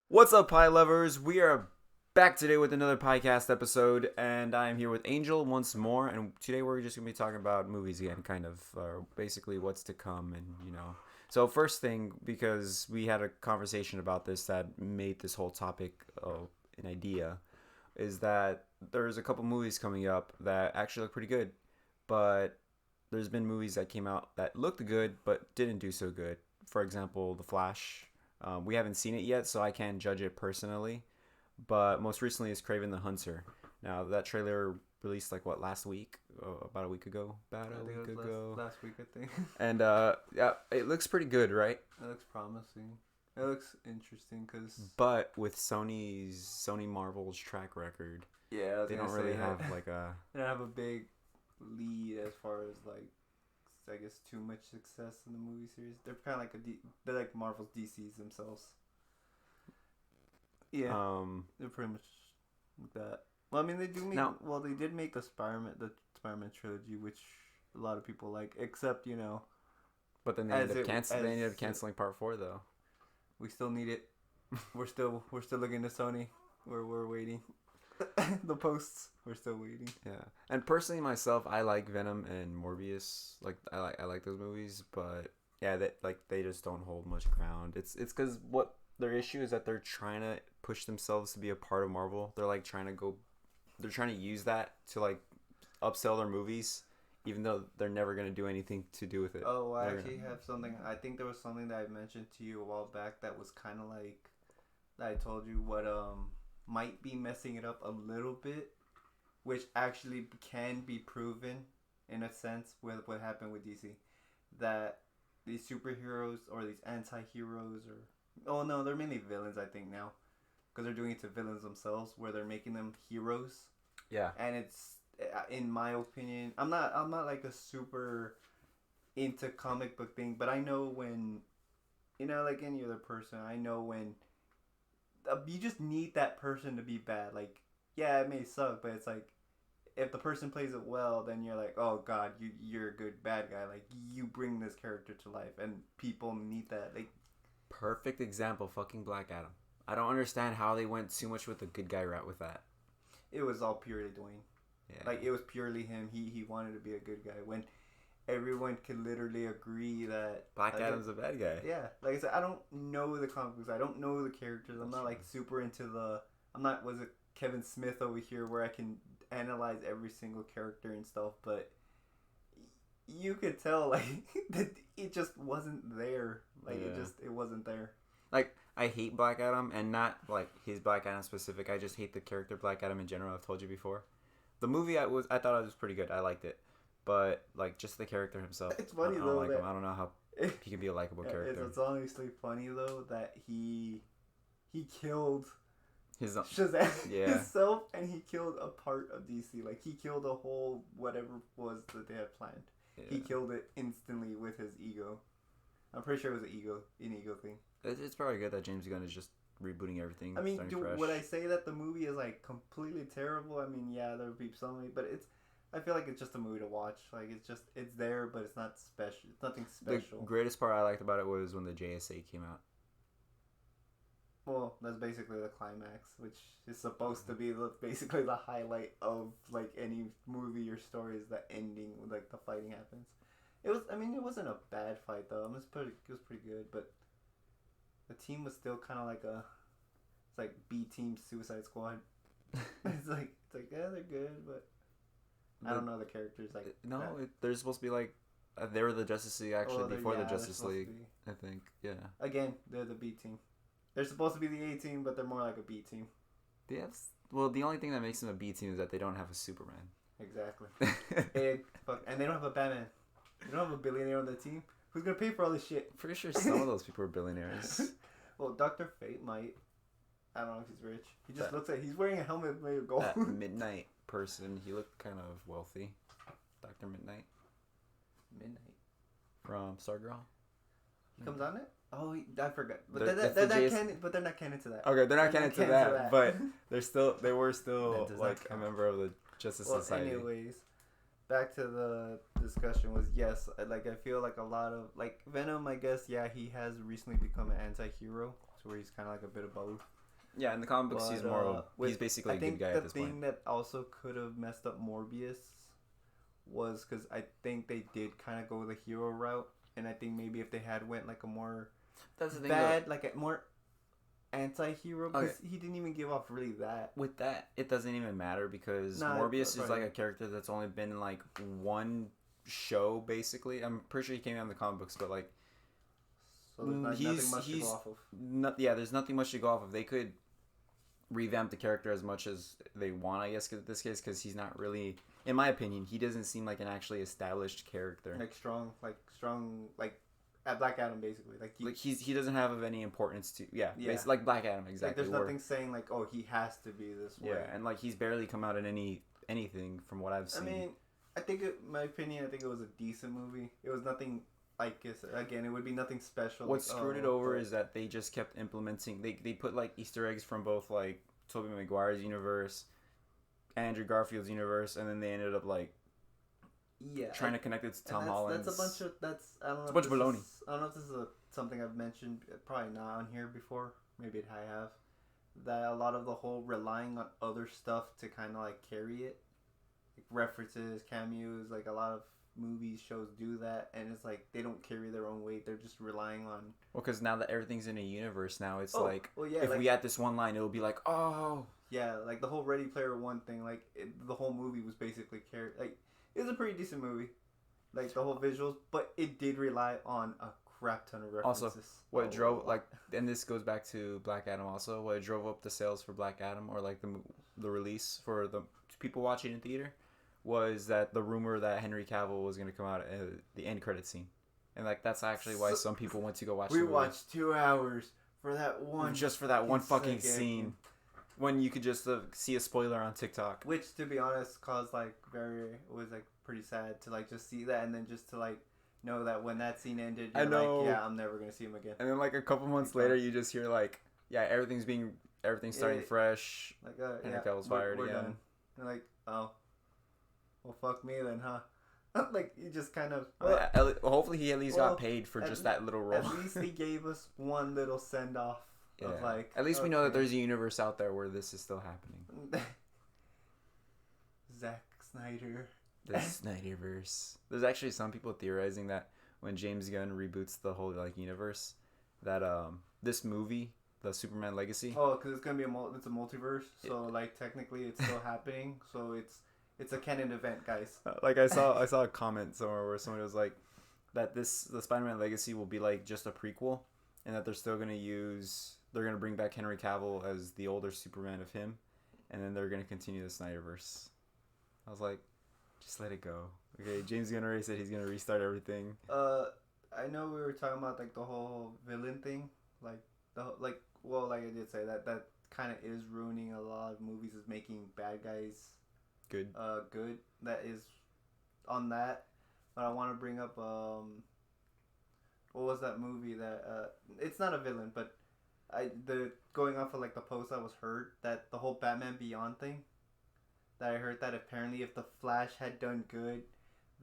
What's up, pie lovers? We are back today with another PIECAST episode, and I'm here with Angel once more. And today we're just gonna be talking about movies again, kind of, basically what's to come, and. So first thing, because we had a conversation about this that made this whole topic an idea, is that there's a couple movies coming up that actually look pretty good, but there's been movies that came out that looked good but didn't do so good. For example, The Flash. We haven't seen it yet, so I can't judge it personally. But most recently is Craven the Hunter. Now that trailer released last week, about a week ago, last week, I think. And yeah, it looks pretty good, right? It looks promising. It looks interesting because. But with Sony Marvel's track record, Yeah, they don't really have like a. They don't have a big lead as far as I guess too much success in the movie series. They're kind of they're like Marvel's DCs themselves. Yeah, they're pretty much like that. Well, I mean, they do make. Now, well, they did make the Spider-Man trilogy, which a lot of people like, except. But then they ended up canceling Part 4 though. We still need it. We're still looking to Sony. We're waiting. The posts, we're still waiting. Yeah, and personally myself, I like Venom and Morbius. I like those movies, but yeah, they just don't hold much ground. It's because what their issue is that they're trying to push themselves to be a part of Marvel. They're trying to use that to upsell their movies, even though they're never gonna do anything to do with it. Oh, I actually have something. I think there was something that I mentioned to you a while back that was kind of that I told you what might be messing it up a little bit, which actually can be proven in a sense with what happened with DC, that these superheroes or these anti-heroes they're mainly villains, I think, now, because they're doing it to villains themselves where they're making them heroes. Yeah. And it's, in my opinion, I'm not like a super into comic book thing, but I know when, like any other person, I know when you just need that person to be bad. Yeah, it may suck, but it's if the person plays it well, then you're like, oh god, you're a good bad guy. You bring this character to life, and people need that. Perfect example, fucking Black Adam. I don't understand how they went too much with the good guy route with that. It was all purely Dwayne. Yeah. It was purely him. He wanted to be a good guy when everyone could literally agree that Black Adam's a bad guy. Yeah, like I said, I don't know the comic books. I don't know the characters. I'm not super into the. I'm not. Was it Kevin Smith over here where I can analyze every single character and stuff? But you could tell that it just wasn't there. It wasn't there. I hate Black Adam, and not his Black Adam specific. I just hate the character Black Adam in general. I've told you before. The movie I thought it was pretty good. I liked it. But just the character himself, it's funny I don't like him. I don't know how he can be a likable character. It's honestly funny though that he killed his Shazam himself, and he killed a part of DC. He killed a whole whatever was that they had planned. Yeah. He killed it instantly with his ego. I'm pretty sure it was an ego thing. It's probably good that James Gunn is just rebooting everything. I mean, would I say that the movie is completely terrible? I mean, yeah, there would be some, but I feel like it's just a movie to watch. It's there, but it's not special. It's nothing special. The greatest part I liked about it was when the JSA came out. Well, that's basically the climax, which is supposed to be basically the highlight of any movie or story, is the ending, the fighting happens. It was. I mean, it wasn't a bad fight though. It was pretty good, but the team was still kind of it's B team Suicide Squad. it's yeah, they're good, but. I don't know the characters they're supposed to be they were the Justice League before the Justice League. I think, yeah. Again, they're the B team. They're supposed to be the A team, but they're more like a B team. Yes. Well, the only thing that makes them a B team is that they don't have a Superman. Exactly. And they don't have a Batman. They don't have a billionaire on the team. Who's gonna pay for all this shit? Pretty sure some of those people are billionaires. Well, Dr. Fate might. I don't know if he's rich. He just looks like he's wearing a helmet made of gold. That Midnight person, he looked kind of wealthy. Dr. Midnight from Stargirl. He comes on it. Oh, I forgot. But they're not canon to that. Okay, they're not canon to that. But they were still a member of the Justice Society. Anyways, back to the discussion was I feel a lot of Venom. I guess he has recently become an anti-hero. where he's kind of like a bit of both. Yeah, in the comic books, he's more. He's basically a good guy at this point. I think the thing that also could have messed up Morbius was because I think they did kind of go the hero route, and I think maybe if they had went like a more like a more anti-hero, because he didn't even give off really that. With that, it doesn't even matter because Morbius is like a character that's only been in like one show, basically. I'm pretty sure he came out in the comic books, but like, so there's nothing much to go off of. There's nothing much to go off of. They could revamp the character as much as they want, I guess, in this case, because he's not really, in my opinion, he doesn't seem like an actually established character. Like strong, at Black Adam, basically. He doesn't have any importance to like Black Adam, exactly. Like there's nothing saying like, oh, he has to be this way. Yeah, and like he's barely come out in anything from what I've seen. I mean, my opinion, I think it was a decent movie. It was nothing. Like again, it would be nothing special. What screwed it over is that they just kept implementing. They put like Easter eggs from both like Tobey Maguire's universe, Andrew Garfield's universe, and then they ended up like trying to connect it to Tom Holland's. That's a bunch of I don't know. It's a bunch of baloney. I don't know if this is something I've mentioned, probably not on here before. Maybe I have. That a lot of the whole relying on other stuff to kind of like carry it, like references, cameos, like a lot of movies, shows do that, and it's like they don't carry their own weight. They're just relying on. Well, because now that everything's in a universe, now it's if like, we had this one line, it'll be like, oh. Yeah, like the whole Ready Player One thing, like the whole movie was basically carried. Like it was a pretty decent movie, like the whole visuals, but it did rely on a crap ton of references. Also, what drove and this goes back to Black Adam. Also, what drove up the sales for Black Adam, or like the release for the people watching in theater, was that the rumor that Henry Cavill was going to come out at the end credit scene. And like that's actually why some people went to go watch the movie. We watched 2 hours for that one. Just for that one fucking scene. When you could just see a spoiler on TikTok. Which, to be honest, caused was pretty sad to like just see that, and then just to like know that when that scene ended, you're like, yeah, I'm never going to see him again. And then like a couple months later, you just hear like, yeah, everything's starting fresh. Like, Henry Cavill's fired we're again. Done. And like, oh. Well, fuck me then, huh? Like, you just kind of... hopefully he at least got paid for just that little role. At least he gave us one little send-off of like... At least we know that there's a universe out there where this is still happening. Zack Snyder. The Snyderverse. There's actually some people theorizing that when James Gunn reboots the whole like universe, that this movie, the Superman Legacy... Oh, because it's going to be it's a multiverse, so like technically it's still happening, so it's a canon event, guys. Like I saw a comment somewhere where somebody was like that the Spider-Man Legacy will be like just a prequel, and that they're gonna bring back Henry Cavill as the older Superman of him, and then they're gonna continue the Snyderverse. I was like, just let it go. Okay, James Gunn already said he's gonna restart everything. I know we were talking about like the whole villain thing, like I did say that kind of is ruining a lot of movies, is making bad guys good. That is on that. But I want to bring up what was that movie that it's not a villain, but going off of like the post I was heard, that the whole Batman Beyond thing, that I heard that apparently if the Flash had done good,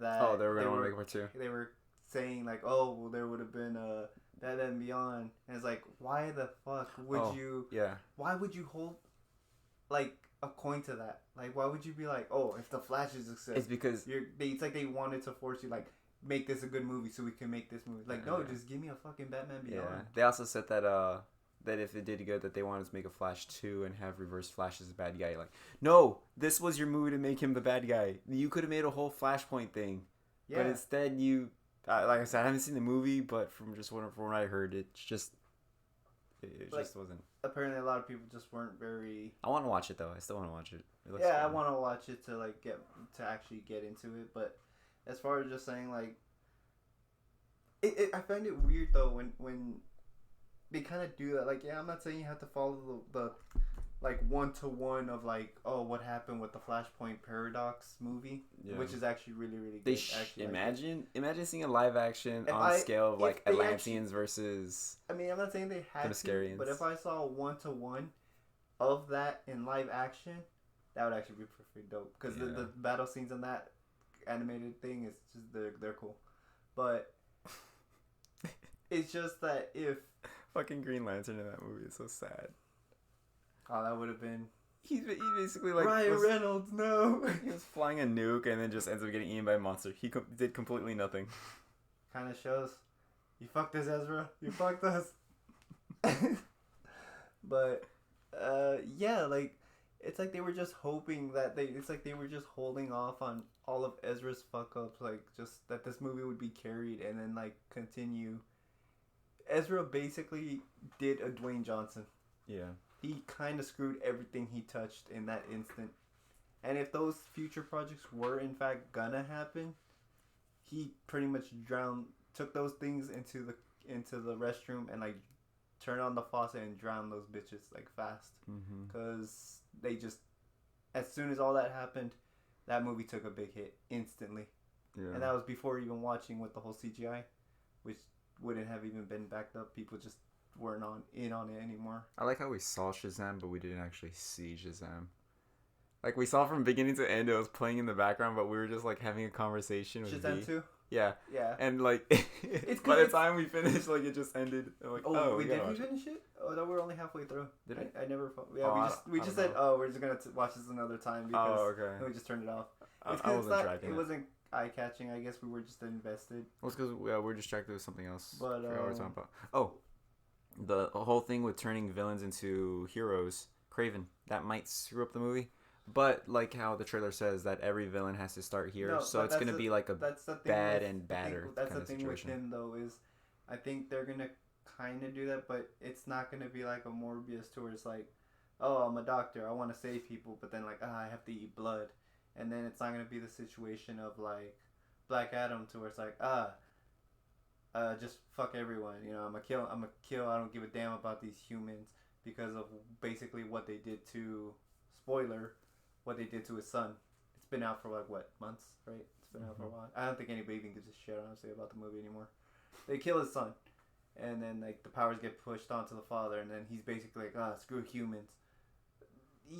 that they were gonna make part 2. They were saying like, oh well, there would have been a Batman Beyond, and it's like, why the fuck would you? Yeah. Why would you hold like a coin to that? Like, why would you be like, oh, if the Flash is success? It's because it's like they wanted to force you like, make this a good movie so we can make this movie. Like, no, just give me a fucking Batman Beyond. Yeah. They also said that that if it did good, that they wanted to make a Flash 2 and have Reverse Flash as the bad guy. Like, no, this was your movie to make him the bad guy. You could have made a whole Flashpoint thing, but instead you, like I said, I haven't seen the movie, but from what I heard, it just wasn't. Apparently, a lot of people just weren't very. I want to watch it though. I still want to watch it. I want to watch it to like actually get into it. But as far as just saying like, I find it weird though when they kind of do that. Like, yeah, I'm not saying you have to follow the like 1-to-1 of like, oh, what happened with the Flashpoint Paradox movie, which is actually really, really good. Imagine seeing a live action scale of like Atlanteans versus. I mean, I'm not saying they had to, but if I saw a 1-to-1 of that in live action, that would actually be pretty dope. Because the battle scenes in that animated thing is just they're cool, but it's just that if fucking Green Lantern in that movie is so sad. Oh, that would have been He basically like Ryan Reynolds. No. he was flying a nuke and then just ends up getting eaten by a monster. He did completely nothing. Kind of shows. You fucked us, Ezra. You fucked us. But yeah, like it's like they were just hoping that it's like they were just holding off on all of Ezra's fuck ups, like just that this movie would be carried and then like continue. Ezra basically did a Dwayne Johnson. Yeah. He kind of screwed everything he touched in that instant. And if those future projects were in fact gonna happen, he pretty much took those things into the restroom and like turned on the faucet and drowned those bitches like fast. Because they just, as soon as all that happened, that movie took a big hit instantly. Yeah. And that was before even watching with the whole CGI, which wouldn't have even been backed up. People just weren't in on it anymore. I like how we saw Shazam, but we didn't actually see Shazam. Like, we saw from beginning to end, it was playing in the background, but we were just, like, having a conversation with Shazam 2? Yeah. Yeah. And, like, by the time we finished, like, it just ended. I'm like, did we finish it? Oh, no, we're only halfway through. Did we? I never... Yeah, we just said, we're just going to watch this another time because we just turned it off. I wasn't tracking it. Wasn't eye-catching. I guess we were just invested. Well, it's because we're distracted with something else. But, I forgot what we're talking about. Oh. The whole thing with turning villains into heroes, Kraven, that might screw up the movie. But like how the trailer says that every villain has to start here, so it's gonna be like a bad and badder that's kind the of thing situation. with him though is, I think they're gonna kind of do that, but it's not gonna be like a Morbius to where it's like, oh, I'm a doctor, I want to save people, but then like, I have to eat blood, and then it's not gonna be the situation of like Black Adam to where it's like, just fuck everyone, you know, I'm a kill, I don't give a damn about these humans because of basically what they did to, spoiler, what they did to his son. It's been out for like, what, months, right? It's been out for a while. I don't think anybody even gives a shit, honestly, about the movie anymore. They kill his son, and then like the powers get pushed onto the father, and then he's basically like, screw humans.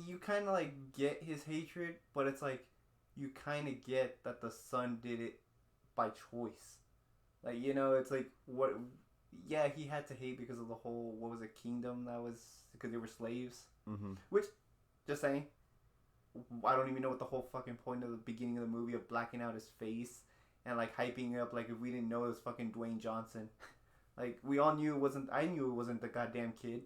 You kind of like get his hatred, but it's like, you kind of get that the son did it by choice. Like, you know, it's like, what, yeah, he had to hate because of the whole, what was it, kingdom that was, because they were slaves. Which, just saying, I don't even know what the whole fucking point of the beginning of the movie of blacking out his face and like hyping up, like if we didn't know it was fucking Dwayne Johnson. Like, we all knew it wasn't, I knew it wasn't the goddamn kid.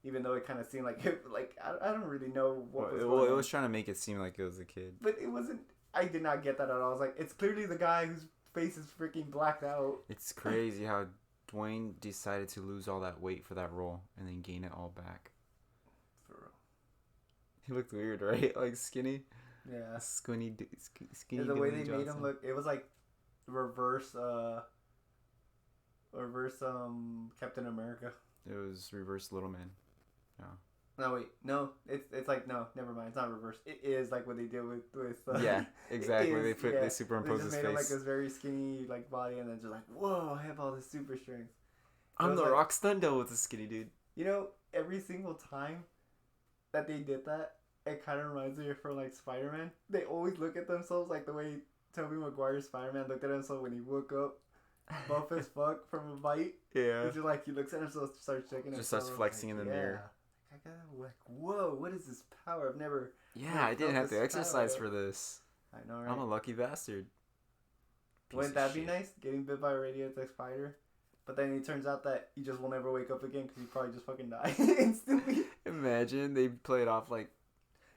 Even though it kind of seemed like, I don't really know what was going on. It was trying to make it seem like it was a kid. But it wasn't, I did not get that at all. I was like, it's clearly the guy whose face is freaking blacked out. It's crazy how Dwayne decided to lose all that weight for that role and then gain it all back. For real. He looked weird, right? Like skinny. Yeah. Skinny. The way they made him look, it was like reverse Captain America. It was reverse Little Man. Yeah. No, wait. No, it's like, no, never mind. It's not reverse. It is like what they did with yeah, exactly. They superimpose his face. They just made him like this very skinny like body, and then just like, whoa, I have all this super strength. I'm the Rock Stundo with the skinny dude. You know, every single time that they did that, it kind of reminds me of for like Spider-Man. They always look at themselves like the way Tobey Maguire's Spider-Man looked at himself when he woke up, buff as fuck from a bite. Yeah. It's just like he looks at himself, starts checking himself. Just starts flexing in the mirror. I got like, whoa, what is this power? I've never. Yeah, I didn't have to exercise for this. I know, right? I'm a lucky bastard. Wouldn't that be nice? Getting bit by a radioactive spider? But then it turns out that you just will never wake up again because you probably just fucking die instantly. Imagine they play it off like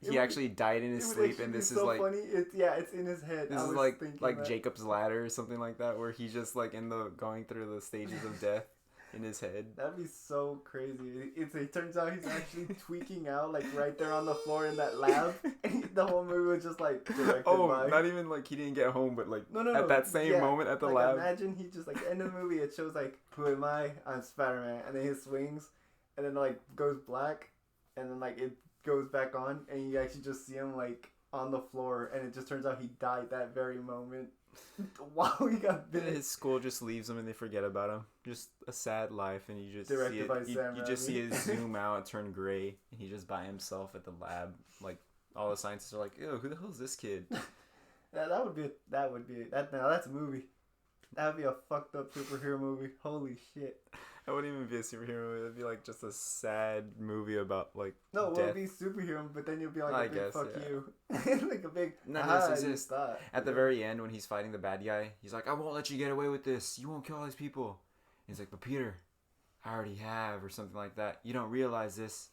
he actually died in his sleep, and this is so like funny. It's in his head. This is like Jacob's Ladder or something like that, where he's just like going through the stages of death in his head. That'd be so crazy. It turns out he's actually tweaking out like right there on the floor in that lab, and the whole movie was just like directed by. Not even like he didn't get home, but like no, at that same moment at the like, lab. Imagine he just like end of the movie. It shows like, who am I? I'm Spider-Man, and then he swings, and then like goes black, and then like it goes back on, and you actually just see him like on the floor, and it just turns out he died that very moment. Wow, he got bit. His school just leaves him and they forget about him. Just a sad life, and you just Directed by see Sam you just see Raimi. it zoom out and turn gray, and he's just by himself at the lab. Like all the scientists are like, "Ew, who the hell is this kid?" That would be now that's a movie. That would be a fucked up superhero movie. Holy shit. That wouldn't even be a superhero movie. It'd be like just a sad movie about like No, it death. would be superhero, but then you'll be like I a big guess, fuck yeah. you. Like a big, None aha, of this you exists. thought. At the very end, when he's fighting the bad guy, he's like, "I won't let you get away with this. You won't kill all these people." And he's like, "But Peter, I already have," or something like that. "You don't realize this."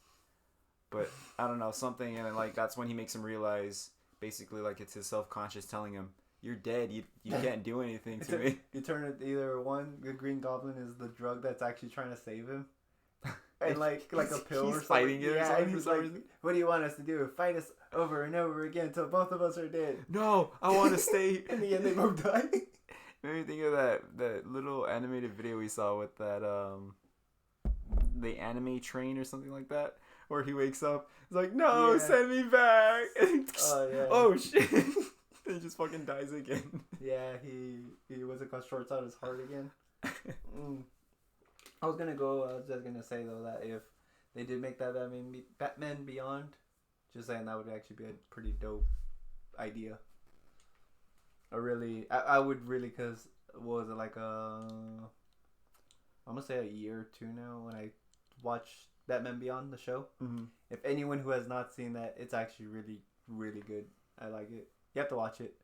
But I don't know, something, and then, like, that's when he makes him realize, basically, like, it's his self-conscious telling him, "You're dead. You can't do anything to me." You turn it either one. The Green Goblin is the drug that's actually trying to save him, and like a pill he's or something. fighting it or Yeah, something and for he's some like, reason. "What do you want us to do? Fight us over and over again until both of us are dead." No, I want to stay. In the end, they both die. Made me think of that little animated video we saw with that the anime train or something like that, where he wakes up, he's like, "No, Yeah. send me back." Oh yeah. Oh shit! He just fucking dies again. Yeah, he was it called shorts out his heart again. I was just gonna say though that if they did make that Batman Beyond, just saying that would actually be a pretty dope idea. I would really, cause what was it like I'm gonna say a year or two now when I watched Batman Beyond the show. Mm-hmm. If anyone who has not seen that, it's actually really really good. I like it. You have to watch it.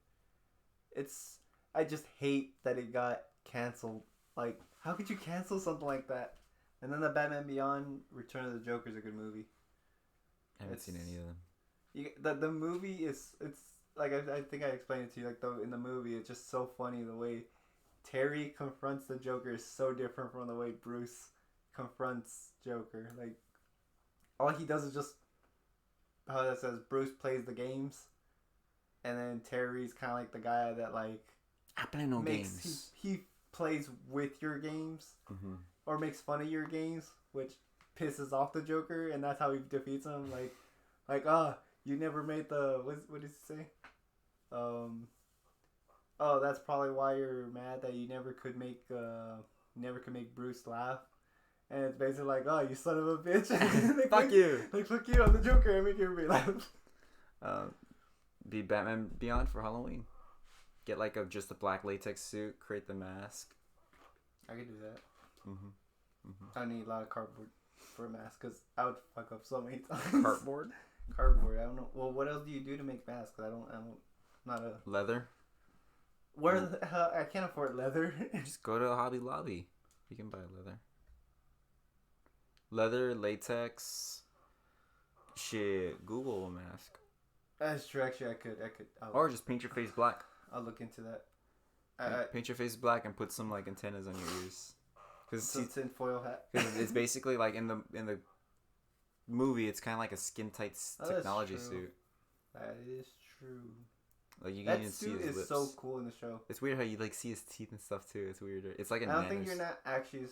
I just hate that it got canceled. Like, how could you cancel something like that? And then the Batman Beyond Return of the Joker is a good movie. I haven't seen any of them. The movie it's like I think I explained it to you. Like in the movie, it's just so funny the way Terry confronts the Joker is so different from the way Bruce confronts Joker. Like all he does is just how that says Bruce plays the games, and then Terry's kind of like the guy that like I play no games. He plays with your games or makes fun of your games, which pisses off the Joker, and that's how he defeats him. You never made the what did he say? Oh, that's probably why you're mad that you never could make Bruce laugh. And it's basically like, "Oh, you son of a bitch." Like, fuck you. Like, fuck you, I'm the Joker, I make everybody laugh. Be Batman Beyond for Halloween. Get like just a black latex suit, create the mask. I could do that. I need a lot of cardboard for a mask, because I would fuck up so many times. Cardboard? Cardboard, I don't know. Well, what else do you do to make masks? Not a... Leather? Where the hell? I can't afford leather. Just go to Hobby Lobby. You can buy leather. Leather, latex. Shit, Google a mask. That's true. Actually, I could. Or just paint your face black. I'll look into that. Paint your face black and put some like antennas on your ears. It's a tinfoil hat. Because it's basically like in the movie, it's kind of like a skin tight technology suit. That is true. Like you can even That see suit his is lips. so cool in the show. It's weird how you like see his teeth and stuff too. It's weirder. It's like a. I don't think you're not actually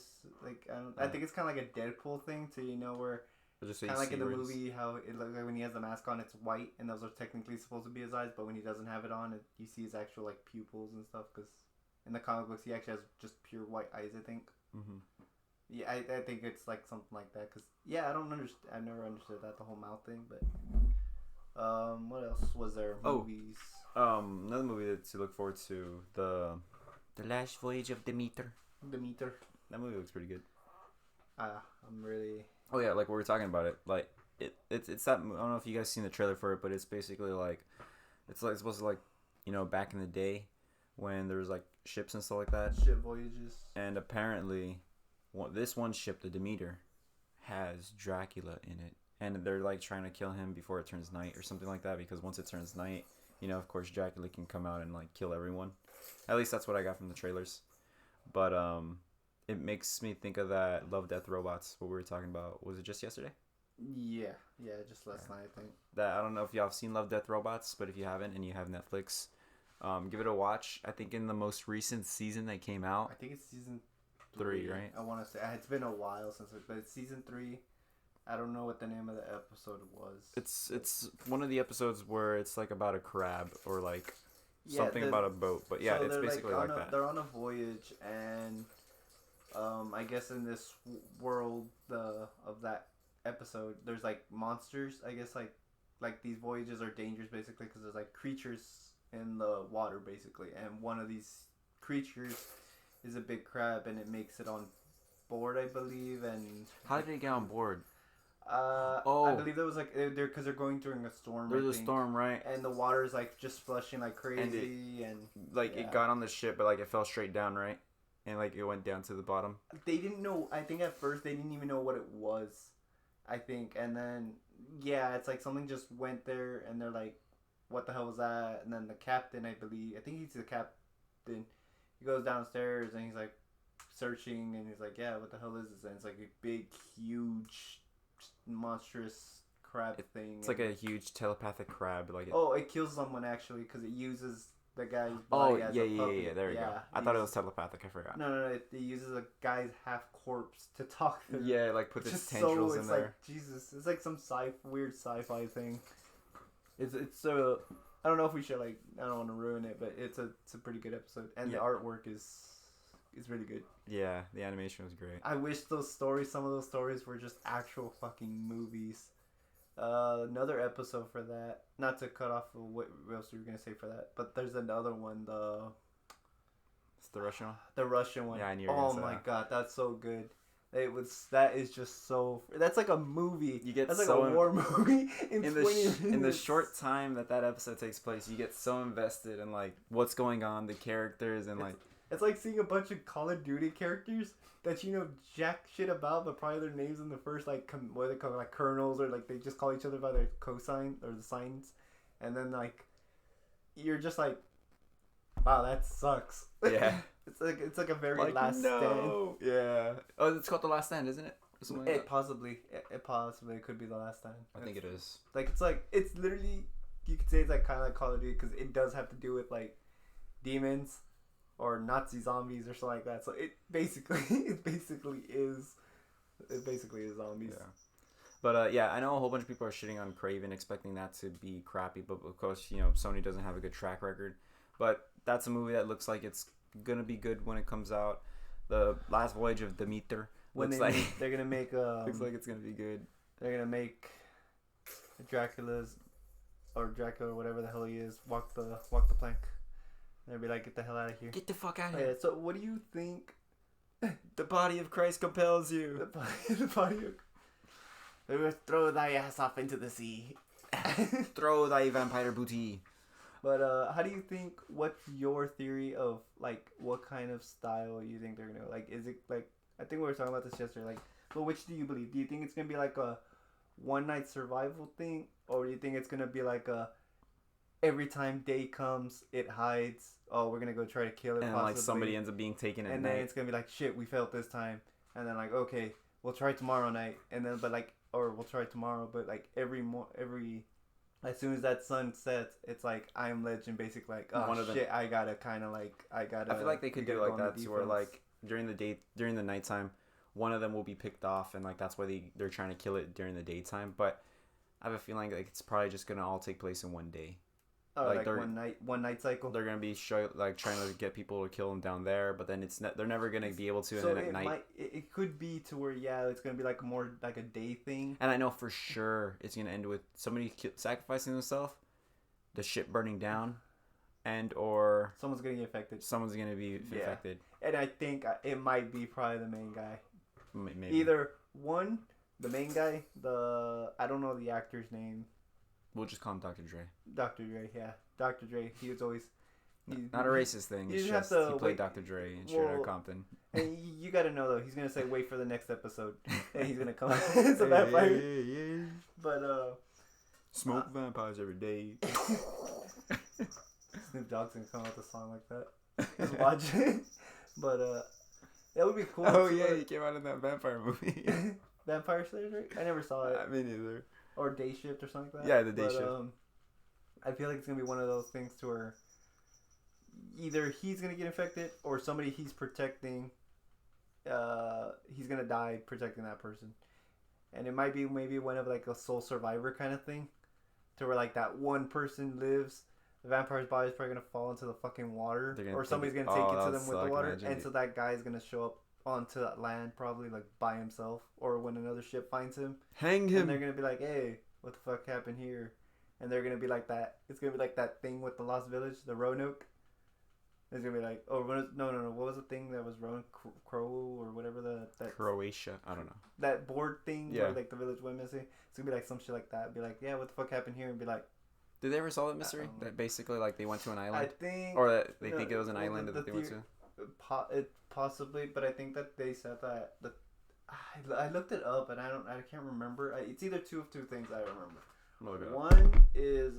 like. I think it's kind of like a Deadpool thing too. You know where. Kind of like in the movie, how it looks like when he has the mask on, it's white, and those are technically supposed to be his eyes. But when he doesn't have it on, you see his actual like pupils and stuff. Because in the comic books, he actually has just pure white eyes, I think. Yeah, I think it's like something like that. Cause yeah, I don't understand. I never understood that the whole mouth thing. But what else was there? Movies. Another movie to look forward to, the Last Voyage of Demeter. Demeter. That movie looks pretty good. I'm really. Oh yeah, like we were talking about it. Like it's that. I don't know if you guys seen the trailer for it, but it's basically like it's supposed to, like, you know, back in the day when there was like ships and stuff like that. Ship voyages. And apparently, this one ship, the Demeter, has Dracula in it, and they're like trying to kill him before it turns night or something like that. Because once it turns night, you know, of course, Dracula can come out and like kill everyone. At least that's what I got from the trailers. But it makes me think of that Love, Death, Robots, what we were talking about. Was it just yesterday? Yeah, just last night, I think. That I don't know if y'all have seen Love, Death, Robots, but if you haven't and you have Netflix, give it a watch. I think in the most recent season that came out. I think it's season 3, right? I want to say it's been a while since but it's season 3. I don't know what the name of the episode was. It's one of the episodes where it's like about a crab or like something about a boat, but yeah, so it's basically like that. They're on a voyage, and I guess in this world of that episode, there's like monsters. I guess like these voyages are dangerous basically because there's like creatures in the water basically, and one of these creatures is a big crab, and it makes it on board, I believe, and How did they get on board? I believe there was like because they're going during a storm. There's a storm, right? And the water's like just flushing like crazy, and like it got on the ship, but like it fell straight down, right? And like it went down to the bottom. They didn't know. I think at first they didn't even know what it was. I think, and then it's like something just went there, and they're like, "What the hell was that?" And then the captain, I think he's the captain. He goes downstairs and he's like searching, and he's like, "Yeah, what the hell is this?" And it's like a big, huge, monstrous crab thing. It's like a huge telepathic crab. Like it kills someone actually because it uses the guy's body as a puppet. Yeah. There you go. I thought it was telepathic. I forgot. No. It uses a guy's half corpse to talk to. Yeah, like put its tendrils in there. Like, Jesus, it's like some weird sci-fi thing. It's I don't know if we should I don't want to ruin it, but it's a pretty good episode, and the artwork is really good. Yeah, the animation was great. I wish some of those stories were just actual fucking movies. Another episode for that. Not to cut off what else you were gonna say for that, but there's another one. It's the Russian one. The Russian one. Yeah, I knew. Oh my god, that's so good. That is just so. That's like a movie. That's like a war movie in 20 minutes. In the short time that episode takes place, you get so invested in like what's going on, the characters, and it's like seeing a bunch of Call of Duty characters that you know jack shit about, but probably their names in the first what they call like colonels, or like they just call each other by their cosign or the signs, and then like you're just like, wow, that sucks. Yeah. It's like a very last stand. Yeah. Oh, it's called The Last Stand, isn't it? It possibly could be The Last Stand. I think it is. It's literally, you could say it's like kind of like Call of Duty because it does have to do with like demons or Nazi zombies or something like that. So it basically is zombies. Yeah. But I know a whole bunch of people are shitting on Craven, expecting that to be crappy. But of course, Sony doesn't have a good track record. But that's a movie that looks like it's gonna be good when it comes out. The Last Voyage of Demeter looks like they're gonna make looks like it's gonna be good. They're gonna make Dracula or whatever the hell he is walk the plank. They'll be like, get the hell out of here. Get the fuck out of here. Yeah, so what do you think? The body of Christ compels you. The body of... Throw thy ass off into the sea. Throw thy vampire booty. But how do you think? What's your theory of like what kind of style you think they're gonna like? Is it like, I think we were talking about this yesterday. Like, well, which do you believe? Do you think it's gonna be like a one night survival thing, or do you think it's gonna be like a every time day comes it hides? Oh, we're gonna go try to kill it. And possibly. Like somebody ends up being taken at and night. Then it's gonna be like, shit, we failed this time, and then like, okay, we'll try tomorrow night, and then we'll try tomorrow, but like every as soon as that sun sets, it's like I Am Legend, basically like, oh shit, I gotta I feel like they could do it like that too, where like during the nighttime, one of them will be picked off, and like that's why they're trying to kill it during the daytime. But I have a feeling like it's probably just gonna all take place in one day. Oh, like one night cycle. They're gonna be trying to get people to kill them down there, but then they're never gonna be able to. So and then at night, it could be to where it's gonna be like more like a day thing. And I know for sure it's gonna end with somebody sacrificing themselves, the ship burning down, and or someone's gonna get affected. Someone's gonna be affected. And I think it might be probably the main guy. Maybe either the main guy. I don't know the actor's name. We'll just call him Dr. Dre. Dr. Dre, yeah. Dr. Dre, he was always... Not a racist thing. It's just he played Dr. Dre in Straight Outta Compton. And you gotta know, though, he's gonna say, wait for the next episode. And he's gonna come out as a vampire. Yeah. But, smoke vampires every day. Snoop Dogg's gonna come out with a song like that. Just watch it. But, that would be cool. Oh, yeah, he came out in that vampire movie. Vampire Slayer? I never saw it. Me neither. Or Day Shift or something like that. Yeah, the Day Shift. I feel like it's going to be one of those things to where either he's going to get infected or somebody he's protecting, he's going to die protecting that person. And it might be maybe one of like a sole survivor kind of thing. To where like that one person lives, the vampire's body is probably going to fall into the fucking water. Or somebody's going to take it to them with the water. And so that guy's going to show up onto that land probably like by himself, or when another ship finds him, hang him, and they're gonna be like, hey, what the fuck happened here? And they're gonna be like that. It's gonna be like that thing with the Lost Village, the Roanoke, It's gonna be like, oh, no. What was the thing that was Rowan Crow or whatever that Croatia. I don't know. that board thing Yeah. where like the village went missing. It's gonna be like some shit like that. Be like, yeah, what the fuck happened here? And be like, Did they ever solve that mystery? That basically like they went to an I island, think, or that they no, think it was an well, island that they went to. Possibly, but I think that they said that I looked it up and I can't remember. It's either two of two things I remember. Look it up. One is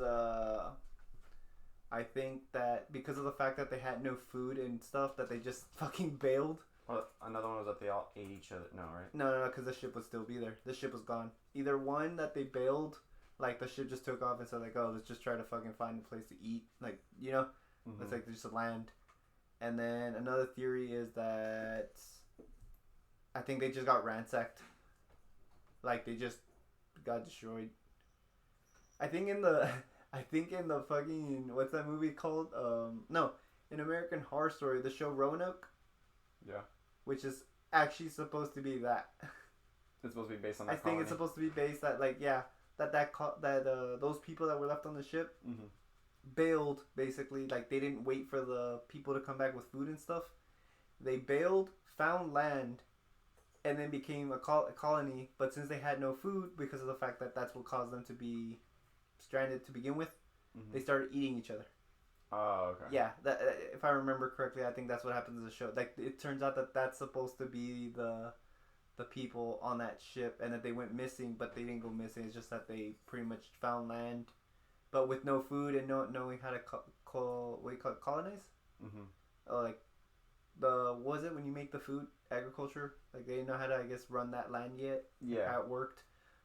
I think that because of the fact that they had no food and stuff, that they just fucking bailed. Well, another one was that they all ate each other. No, right? No, because the ship would still be there. The ship was gone. Either one, that they bailed, like the ship just took off and said like, oh, let's just try to fucking find a place to eat. Like, you know, it's like just a land. And then another theory is that I think they just got ransacked. Like they just got destroyed. I think in the fucking, what's that movie called? No, in American Horror Story, the show Roanoke. Yeah. Which is actually supposed to be that. It's supposed to be based on that I think it's supposed to be based that, like, yeah, those people that were left on the ship bailed, basically. Like, they didn't wait for the people to come back with food and stuff. They bailed, found land, and then became a colony. But since they had no food, because of the fact that that's what caused them to be stranded to begin with, they started eating each other. Oh, okay. Yeah, that if I remember correctly, I think that's what happens in the show. Like, it turns out that that's supposed to be the people on that ship, and that they went missing, but they didn't go missing. It's just that they pretty much found land, but with no food and not knowing how to colonize. Oh, like what was it when you make the food, agriculture? Like they didn't know how to, I guess, run that land yet. Yeah. How it worked,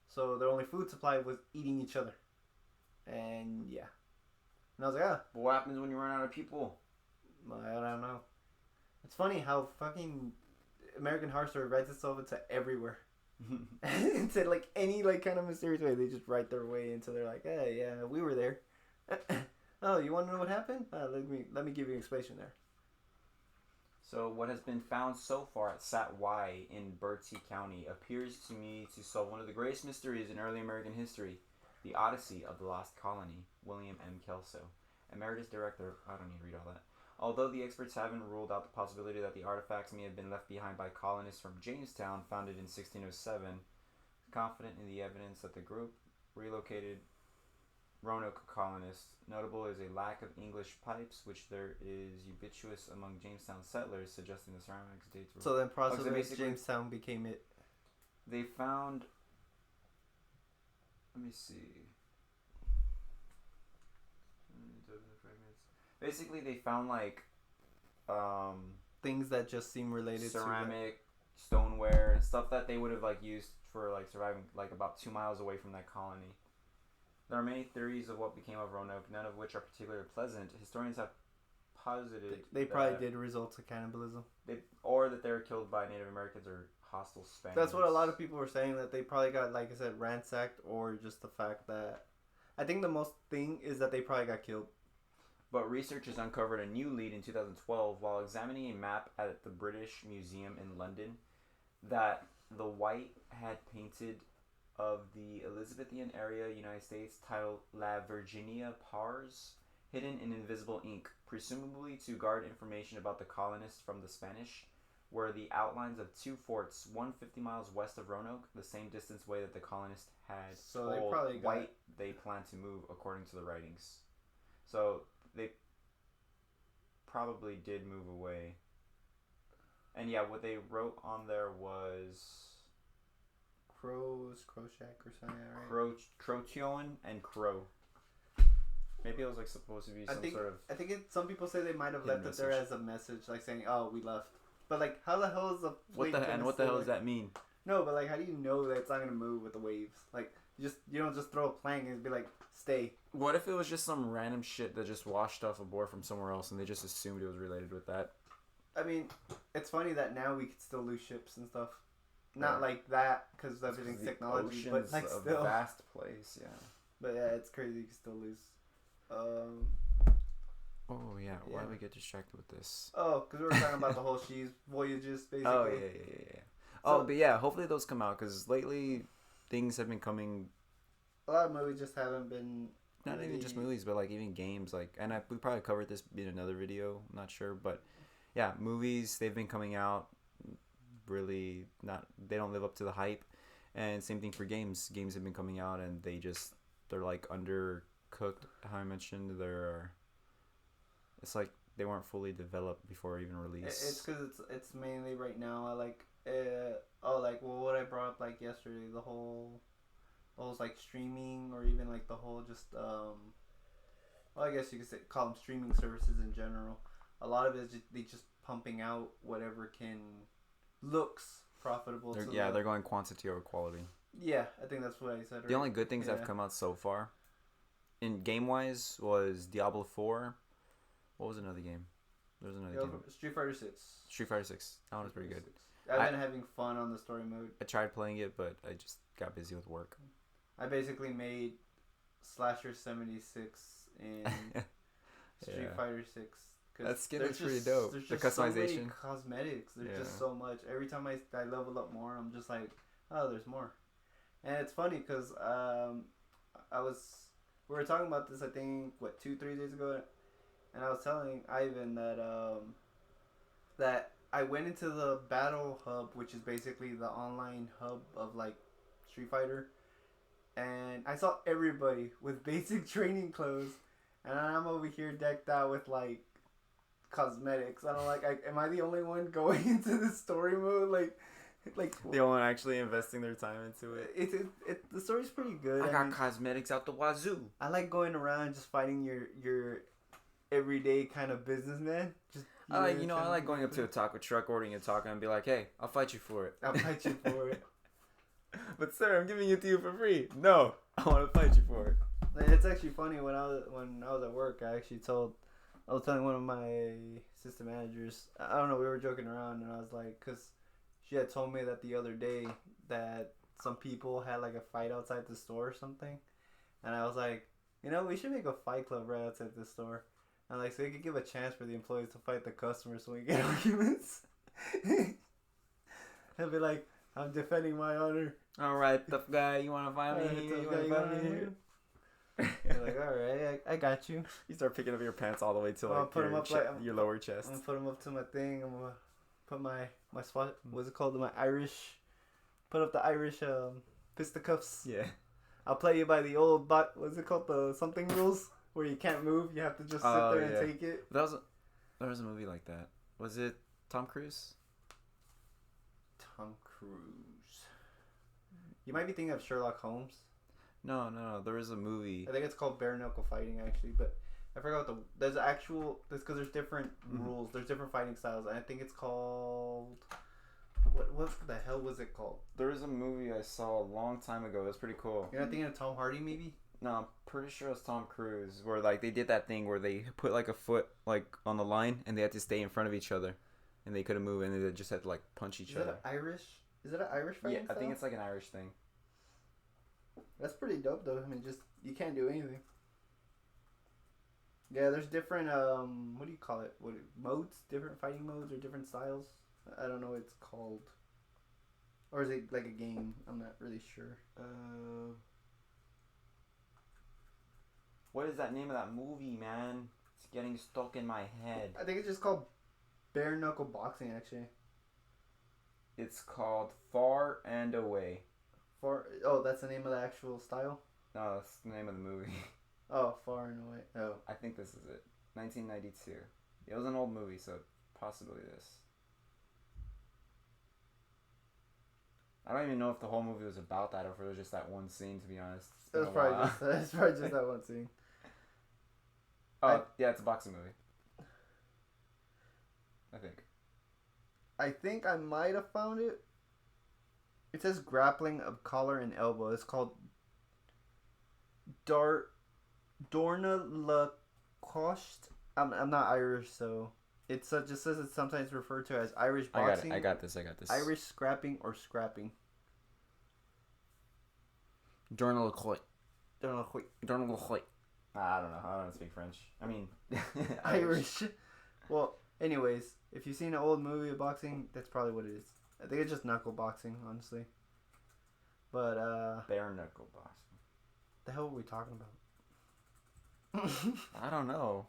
so their only food supply was eating each other, and yeah. And I was like, But what happens when you run out of people? I don't know. It's funny how fucking American Horror Story writes itself into everywhere. Into like any like kind of mysterious way, they just write their way into. They're like, hey, yeah, we were there. Oh, you want to know what happened? Let me give you an explanation there. So what has been found so far at Sat Y in Bertie County appears to me to solve one of the greatest mysteries in early American history. The Odyssey of the Lost Colony, William M. Kelso, Emeritus Director. I don't need to read all that. Although the experts haven't ruled out the possibility that the artifacts may have been left behind by colonists from Jamestown, founded in 1607, confident in the evidence that the group relocated Roanoke colonists. Notable is a lack of English pipes, which there is ubiquitous among Jamestown settlers, suggesting the ceramics dates were... So then possibly Jamestown became it. They found... Let me see. Basically, they found like things that just seem related ceramic, stoneware, and stuff that they would have like used for like surviving like about 2 miles away from that colony. There are many theories of what became of Roanoke, none of which are particularly pleasant. Historians have posited they probably did result to cannibalism. Or that they were killed by Native Americans or hostile Spaniards. That's what a lot of people were saying, that they probably got, like I said, ransacked, or just the fact that... I think the most thing is that they probably got killed. But researchers uncovered a new lead in 2012 while examining a map at the British Museum in London that the White had painted of the Elizabethan area, United States, titled La Virginia Pars, hidden in invisible ink, presumably to guard information about the colonists from the Spanish, were the outlines of two forts, 150 miles west of Roanoke, the same distance away that the colonists had told they probably White they planned to move, according to the writings. So they probably did move away. And yeah, what they wrote on there was... Crowshack or something, right? Crotion and Crow. Maybe it was like supposed to be some sort of... I think some people say they might have left it there as a message, like saying, "Oh, we left." But like, how the hell is the what the hell does that mean? No, but like, how do you know that it's not gonna move with the waves? Like, you don't just throw a plank and be like, "Stay." What if it was just some random shit that just washed off a board from somewhere else and they just assumed it was related with that? I mean, it's funny that now we can still lose ships and stuff. Not like that, because everything's technology, but like still. A vast place, yeah. But yeah, it's crazy. You can still lose. Oh yeah, why do we get distracted with this? Oh, because we were talking about the whole She's voyages, basically. Oh yeah. So, but yeah, hopefully those come out, because lately things have been coming. A lot of movies just haven't been not even just movies, but like even games. Like, and we probably covered this in another video. I'm not sure, but yeah, movies they've been coming out really not. They don't live up to the hype, and same thing for games. Games have been coming out and they're like undercooked. How I mentioned, it's like they weren't fully developed before even release. It's because it's mainly right now. I like what I brought up like yesterday, the whole like streaming, or even like the whole just well, I guess you could call them streaming services in general. A lot of it is they just pumping out whatever looks profitable. They're going quantity over quality. Yeah, I think that's what I said. The only good things that have come out so far, in game wise, was Diablo 4. What was another game? There was another game. Street Fighter 6. Street Fighter 6. That one was pretty good. I've been having fun on the story mode. I tried playing it, but I just got busy with work. I basically made Slasher 76 in Street Fighter 6. That skin is pretty dope. There's the just cosmization. So many cosmetics. There's just so much. Every time I level up more, I'm just like, oh, there's more. And it's funny because we were talking about this, I think, 2-3 days ago, and I was telling Ivan that I went into the Battle Hub, which is basically the online hub of like Street Fighter, and I saw everybody with basic training clothes, and I'm over here decked out with like cosmetics. I don't like. Am I the only one going into the story mode? Like the only one actually investing their time into it. The story's pretty good. I got cosmetics out the wazoo. I like going around just fighting your everyday kind of businessman. Just I like going up to a taco truck, ordering a taco, and be like, "Hey, I'll fight you for it." I'll fight you for it. But sir, I'm giving it to you for free. No, I want to fight you for it. It's actually funny when I was at work. I was telling one of my assistant managers. I don't know. We were joking around, and I was like, because she had told me that the other day that some people had like a fight outside the store or something, and I was like, we should make a fight club right outside the store. And like, so we could give a chance for the employees to fight the customers so we get arguments. I'd be like, I'm defending my honor. All right, tough guy, you want to fight me? You want to fight me here? You're like, all right, I got you. You start picking up your pants all the way to like your lower chest. I'm gonna put them up to my thing. I'm gonna put my spot. What's it called? My Irish. Put up the Irish fisticuffs. Yeah. I'll play you by the old what's it called? The something rules. Where you can't move, you have to just sit there and take it. There was a movie like that. Was it Tom Cruise? Tom Cruise. You might be thinking of Sherlock Holmes. No. There was a movie. I think it's called bare knuckle fighting actually, but I forgot there's because there's different rules. There's different fighting styles, and I think it's called. What the hell was it called? There was a movie I saw a long time ago. It was pretty cool. You're not thinking of Tom Hardy, maybe? No, I'm pretty sure it was Tom Cruise, where like they did that thing where they put like a foot like on the line and they had to stay in front of each other, and they couldn't move, and they just had to like punch each other. Is that an Irish fighting style? I think it's like an Irish thing. That's pretty dope though. I mean, just you can't do anything. Yeah, there's different what do you call it? Modes? Different fighting modes or different styles? I don't know what it's called. Or is it like a game? I'm not really sure. What is that name of that movie, man? It's getting stuck in my head. I think it's just called bare knuckle boxing, actually. It's called Far and Away. That's the name of the actual style? No, that's the name of the movie. Oh, Far and Away. Oh. I think this is it. 1992. It was an old movie, so possibly this. I don't even know if the whole movie was about that or if it was just that one scene, to be honest. It's probably just that one scene. Yeah, it's a boxing movie. I think I might have found it. It says grappling of collar and elbow. It's called Dorna Lacoste. I'm not Irish, so it just says it's sometimes referred to as Irish boxing. I got this. Irish scrapping or scrapping. Dorna Lacoste. I don't know. I don't speak French. I mean, Irish. Well, anyways, if you've seen an old movie of boxing, that's probably what it is. I think it's just knuckle boxing, honestly. But bare knuckle boxing. The hell were we talking about? I don't know.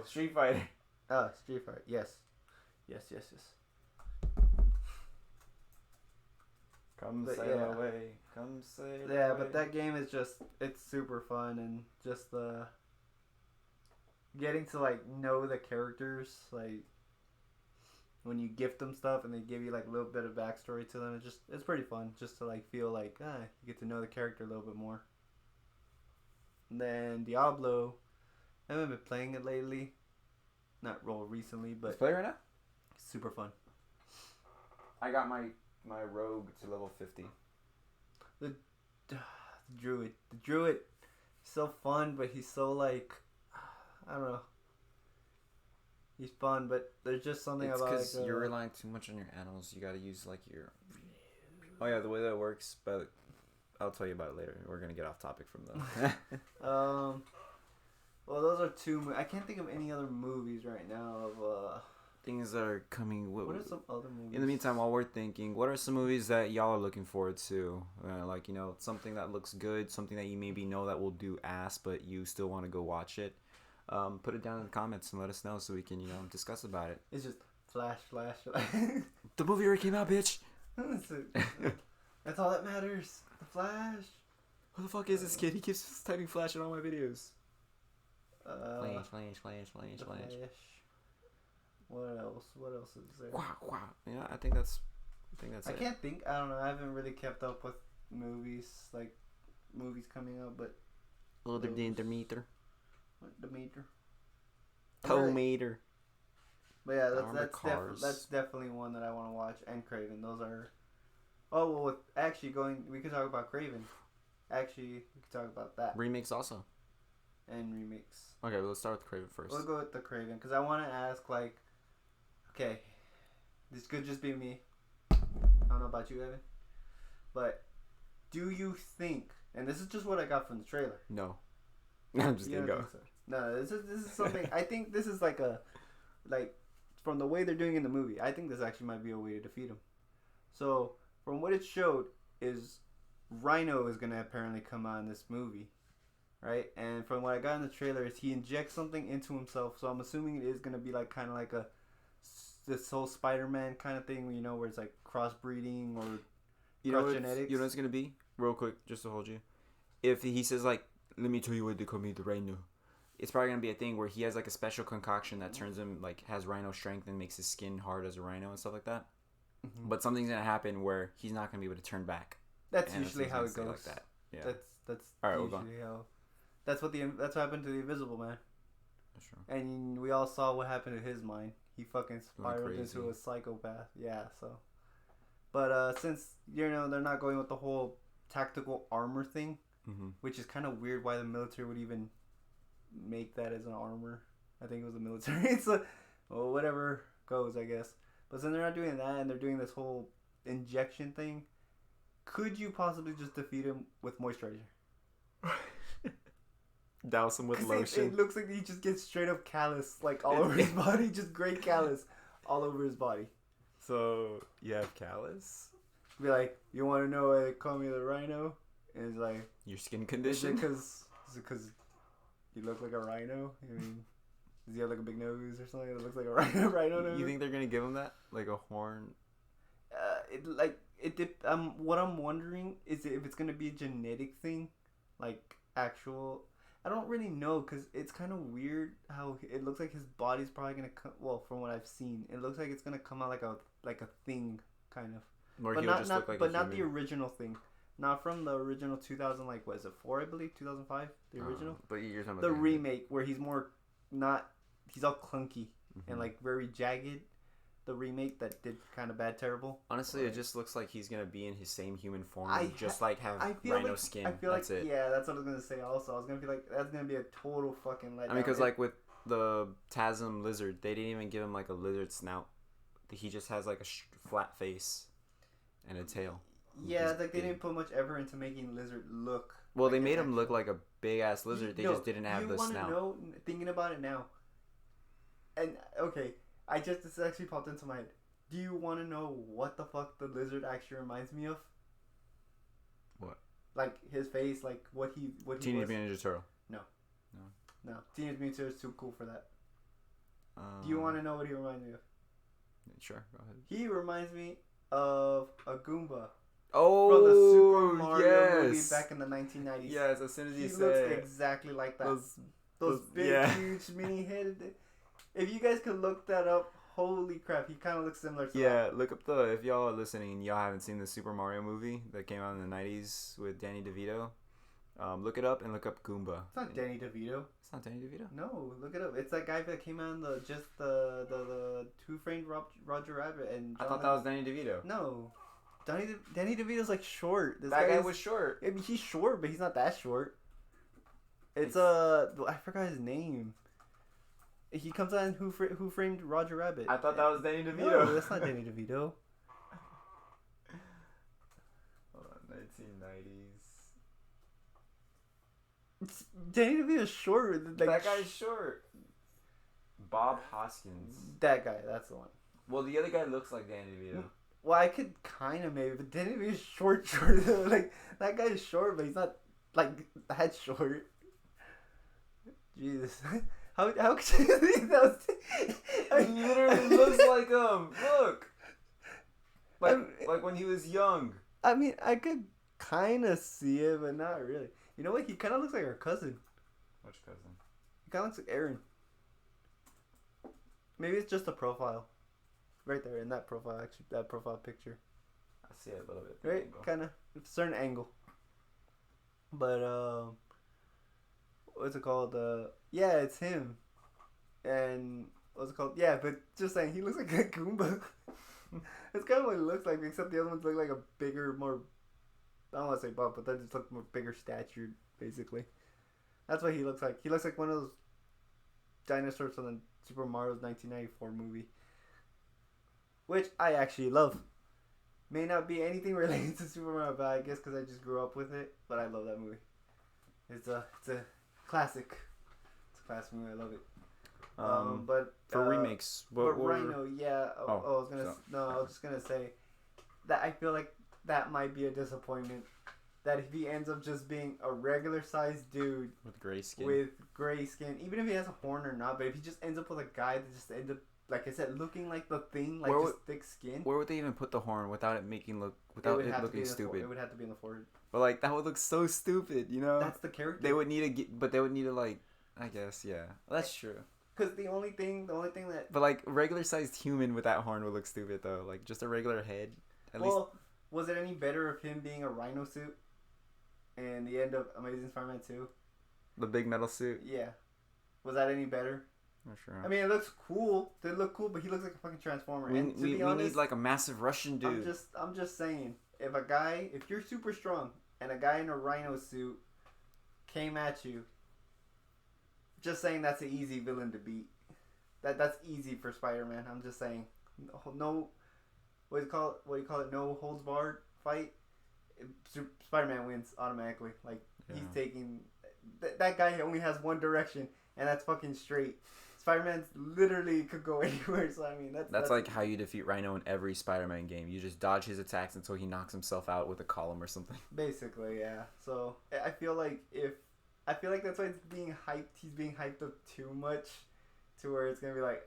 Street Fighter. Oh, Street Fighter. Yes. Come But sail yeah. away. Come sail away. Yeah, but that game is it's super fun, and just the getting to like know the characters, like when you gift them stuff and they give you like a little bit of backstory to them, it's pretty fun just to like feel like you get to know the character a little bit more. And then Diablo, I haven't been playing it lately, not recently, but Let's play right now. super fun. I got my rogue to level 50. The druid, he's so fun, but he's so like, I don't know. He's fun, but there's just something It's about because you're relying too much on your animals. You got to use like your. Oh yeah, the way that works, but I'll tell you about it later. We're gonna get off topic from the. Well, those are two. I can't think of any other movies right now of things that are coming. What are some other movies? In the meantime, while we're thinking, what are some movies that y'all are looking forward to? Like, you know, something that looks good, something that you maybe know that will do ass, but you still want to go watch it. Put it down in the comments and let us know so we can, you know, discuss about it. It's just flash. The movie already came out, bitch. That's all that matters. The Flash. Who the fuck is this kid? He keeps typing Flash in all my videos. Flash. What else? What else is there? Wow. Yeah, I think that's it. I can't think. I don't know. I haven't really kept up with movies coming out, but Other than Demeter. what Demeter? Tomater. But yeah, that's definitely one that I want to watch. And Craven. Those are. Oh well, we could talk about Craven. Actually, we could talk about that. Remakes also. And remakes. Okay, well, let's start with Craven first. We'll go with the Craven because I want to ask like, okay, this could just be me. I don't know about you, Evan, but do you think? And this is just what I got from the trailer. No, I'm just gonna go. So? No, this is something. I think this is like from the way they're doing in the movie. I think this actually might be a way to defeat him. So from what it showed is Rhino is gonna apparently come out in this movie. Right, and from what I got in the trailer is he injects something into himself, so I'm assuming it is gonna be like kind of like this whole Spider-Man kind of thing, you know, where it's like crossbreeding or genetics. You know what it's gonna be? Real quick, just to hold you. If he says like, "Let me tell you what they call me, the Rhino," it's probably gonna be a thing where he has like a special concoction that turns him like has Rhino strength and makes his skin hard as a Rhino and stuff like that. Mm-hmm. But something's gonna happen where he's not gonna be able to turn back. That's usually how it goes. Like that. Yeah. That's all right. Usually how. That's what happened to the Invisible Man. That's true. And we all saw what happened to his mind. He fucking spiraled into a psychopath. Yeah, so. But since, you know, they're not going with the whole tactical armor thing, which is kind of weird why the military would even make that as an armor. I think it was the military. It's well, whatever goes, I guess. But since they're not doing that and they're doing this whole injection thing, could you possibly just defeat him with moisturizer? Douse him with lotion. It looks like he just gets straight up callus, like all over his body, just great callus all over his body. So you have callus? Be like, you want to know why they call me the Rhino? And it's like, your skin condition. Is it because you look like a rhino? I mean, does he have like a big nose or something that looks like a rhino nose? You think they're gonna give him that, like a horn? What I'm wondering is if it's gonna be a genetic thing, like actual. I don't really know because it's kind of weird how it looks like his body's probably gonna come. Well, from what I've seen, it looks like it's gonna come out like a thing, kind of. Or but he'll just look like but a not human. the original thing, not from the original 2000. Like, what is it, 4? I believe 2005. The original. But you're talking about the remake where he's more not. He's all clunky and like very jagged. The remake that did kind of terrible. Honestly, it just looks like he's gonna be in his same human form, just like have rhino skin. I feel that's like it. Yeah, that's what I was gonna say. Also, I was gonna be like, that's gonna be a total fucking letdown. I mean, because like with the Tasm lizard, they didn't even give him like a lizard snout. He just has like a flat face and a tail. Yeah, it's like they didn't put much effort into making lizard look. Well, they made him look like a big ass lizard. They just didn't have the snout. You want to know? Thinking about it now, and okay. This actually popped into my head. Do you want to know what the fuck the lizard actually reminds me of? What? Like his face, like what he Teenage Mutant Ninja Turtle. No. No. Teenage Mutant Ninja Turtles is too cool for that. Um, Do you want to know what he reminds me of? Sure, go ahead. He reminds me of a Goomba. Oh, From the Super Mario yes. movie back in the 1990s. Yes, as soon as you He say looks it. exactly like that. Those big, yeah. huge, mini headed. If you guys could look that up, holy crap, he kind of looks similar to that. Yeah, look up if y'all are listening and y'all haven't seen the Super Mario movie that came out in the 90s with Danny DeVito. Look it up and look up Goomba. It's not Danny DeVito. It's not Danny DeVito? No, look it up. It's that guy that came out in the Who Framed Roger Rabbit and I thought that was Danny DeVito. No. Danny DeVito's like short. That guy was short. I mean, he's short, but he's not that short. It's I forgot his name. He comes out in Who Framed Roger Rabbit. I thought that was Danny DeVito. No, that's not Danny DeVito. Hold on, 1990s. Danny DeVito's short. Like, That guy's short. Bob Hoskins. That guy, that's the one. Well, the other guy looks like Danny DeVito. Well, I could kind of maybe, but Danny DeVito's short. Like, that guy is short, but he's not, like, that short. Jesus. How could you think that was... He literally looks like him. Look. Like when he was young. I mean, I could kind of see it, but not really. You know what? He kind of looks like our cousin. Which cousin? He kind of looks like Aaron. Maybe it's just a profile. Right there in that profile, actually. That profile picture. I see it a little bit. Right? Kind of. It's a certain angle. But, what's it called? Yeah, it's him. And, what's it called? Yeah, but just saying, he looks like a Goomba. It's kind of what he looks like, except the other ones look like a bigger, more... I don't want to say buff, but they just look more bigger statured, basically. That's what he looks like. He looks like one of those dinosaurs from the Super Mario's 1994 movie. Which I actually love. May not be anything related to Super Mario, but I guess because I just grew up with it. But I love that movie. It's a classic. It's a classic movie. I love it. But for remakes, Rhino, yeah. I was just gonna say that I feel like that might be a disappointment. That if he ends up just being a regular sized dude with gray skin, even if he has a horn or not, but if he just ends up with a guy that just ends up, like I said, looking like the Thing, like just thick skin. Where would they even put the horn without it looking stupid? It would have to be in the forehead. But like that would look so stupid, you know. That's the character. They would need to like, I guess, yeah, that's true. Because the only thing that. But like regular sized human with that horn would look stupid though. Like just a regular head. At least. Was it any better of him being a rhino suit? And the end of Amazing Spider-Man 2? The big metal suit? Yeah. Was that any better? Not sure. I mean, it looks cool. They look cool, but he looks like a fucking Transformer. We need like a massive Russian dude. I'm just saying, if you're super strong and a guy in a rhino suit came at you, just saying that's an easy villain to beat. That's easy for Spider-Man. I'm just saying, no, what do you call it? No holds barred fight. Spider-Man wins automatically. Like he's taking that guy only has one direction, and that's fucking straight. Spider-Man literally could go anywhere. So I mean, that's like how you defeat Rhino in every Spider-Man game. You just dodge his attacks until he knocks himself out with a column or something. Basically, yeah. So I feel like that's why it's being hyped. He's being hyped up too much, to where it's gonna be like,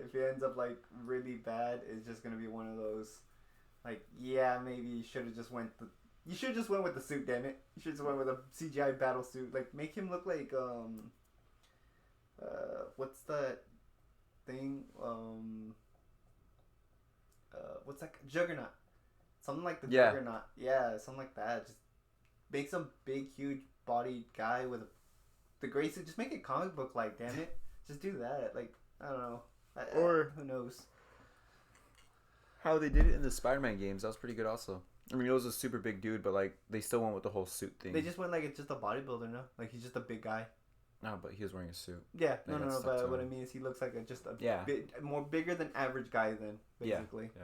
if it ends up like really bad, it's just gonna be one of those. Like, yeah, maybe you should have just went with the suit, damn it. You should have just went with a CGI battle suit. Like, make him look like, what's that thing? What's that? Juggernaut. Something like the Juggernaut. Yeah, something like that. Just make some big, huge bodied guy with the gray suit. Just make it comic book like, damn it. Just do that. Like, I don't know. Or who knows? How they did it in the Spider-Man games, that was pretty good also. I mean, it was a super big dude, but like they still went with the whole suit thing. They just went like it's just a bodybuilder, no? Like he's just a big guy. No, but he was wearing a suit. Yeah, no. But what I mean is he looks like just a more bigger than average guy then, basically. Yeah.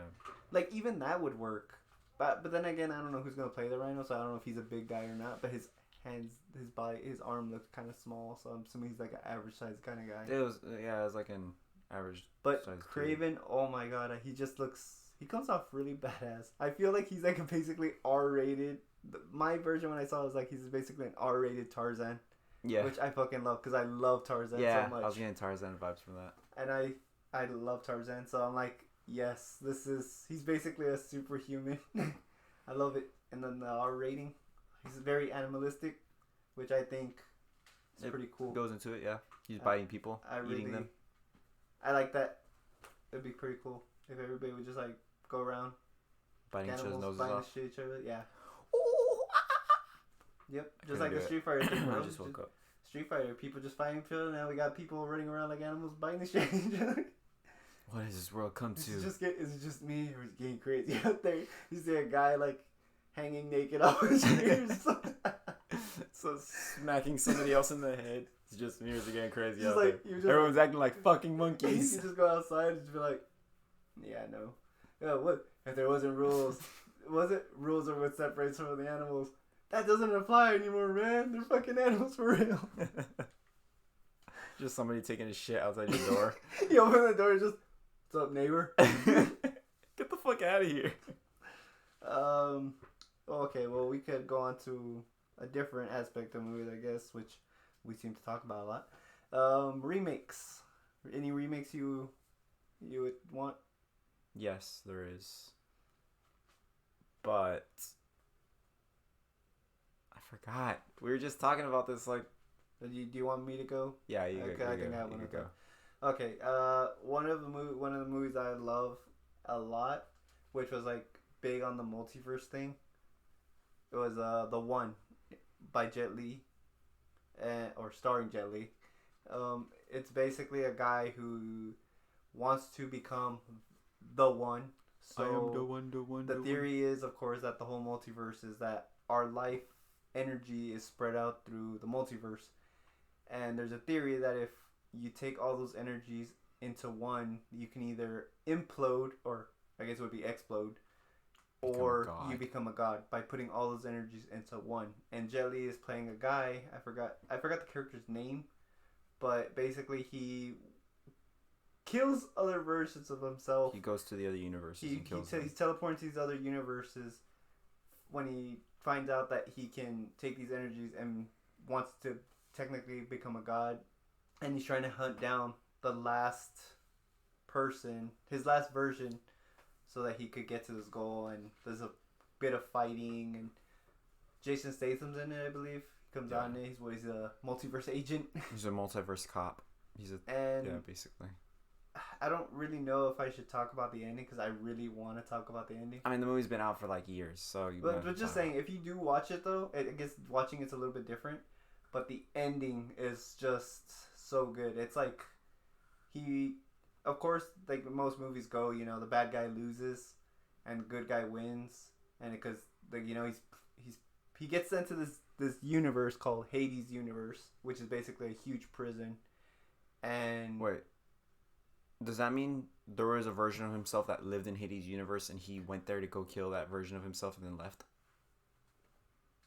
Like even that would work, but then again, I don't know who's gonna play the Rhino, so I don't know if he's a big guy or not. But his hands, his body, his arm looked kind of small, so I'm assuming he's like an average size kind of guy. It was like an average. But Kraven, oh my god, he just looks. He comes off really badass. I feel like he's like a basically R-rated. My version when I saw it was like he's basically an R-rated Tarzan. Yeah. Which I fucking love because I love Tarzan Yeah, so much. I was getting Tarzan vibes from that. And I love Tarzan, so I'm like, yes, he's basically a superhuman. I love it. And then the R rating, he's very animalistic, which I think is pretty cool. Goes into it, yeah. He's biting people, eating them. I like that. It'd be pretty cool if everybody would just like go around biting each other's noses off. Each other. Yeah. Yep, just like the Street Fighter thing, bro. I just woke up. Street Fighter, people just fighting each other. Now we got people running around like animals biting the shit each other. What does this world come to? Is it just me, or is it getting crazy out there? You see a guy like hanging naked off his ears. So smacking somebody else in the head. It's just me, or is it getting crazy just out like, there? Everyone's acting like fucking You monkeys. just go outside and just be like, yeah, no. Yeah, what? If there wasn't rules, rules are what separates from the animals. That doesn't apply anymore, man. They're fucking animals for real. Just somebody taking a shit outside your door. You open the door, just, what's up, neighbor? Get the fuck out of here. Okay, well, we could go on to a different aspect of movies, I guess, which we seem to talk about a lot. Remakes. Any remakes you would want? Yes, there is. But I forgot. We were just talking about this, like. Do you want me to go? Yeah, you okay, go. I think I have one. Go. Okay. One of the movies I love a lot, which was like big on the multiverse thing. It was The One by Jet Li, or starring Jet Li. It's basically a guy who wants to become the one. So I am the one. The theory is, of course, that the whole multiverse is that our life energy is spread out through the multiverse. And there's a theory that if you take all those energies into one, you can either implode, or I guess it would be explode, or you become a god by putting all those energies into one. And Jet Li is playing a guy. I forgot the character's name, but basically he kills other versions of himself. He goes to the other universes and kills them. He's teleporting to these other universes when he finds out that he can take these energies and wants to technically become a god. And he's trying to hunt down the last person, his last version, so that he could get to this goal. And there's a bit of fighting, and Jason Statham's in it, I believe. He comes on it. He's a multiverse agent. He's a multiverse cop. Basically. I don't really know if I should talk about the ending, because I really want to talk about the ending. I mean, the movie's been out for like years, so But just saying, if you do watch it though, I guess watching it's a little bit different. But the ending is just so good. It's like of course, like most movies go, the bad guy loses and the good guy wins, and because he gets sent to this universe called Hades universe, which is basically a huge prison. And wait, does that mean there was a version of himself that lived in Hades universe and he went there to go kill that version of himself and then left?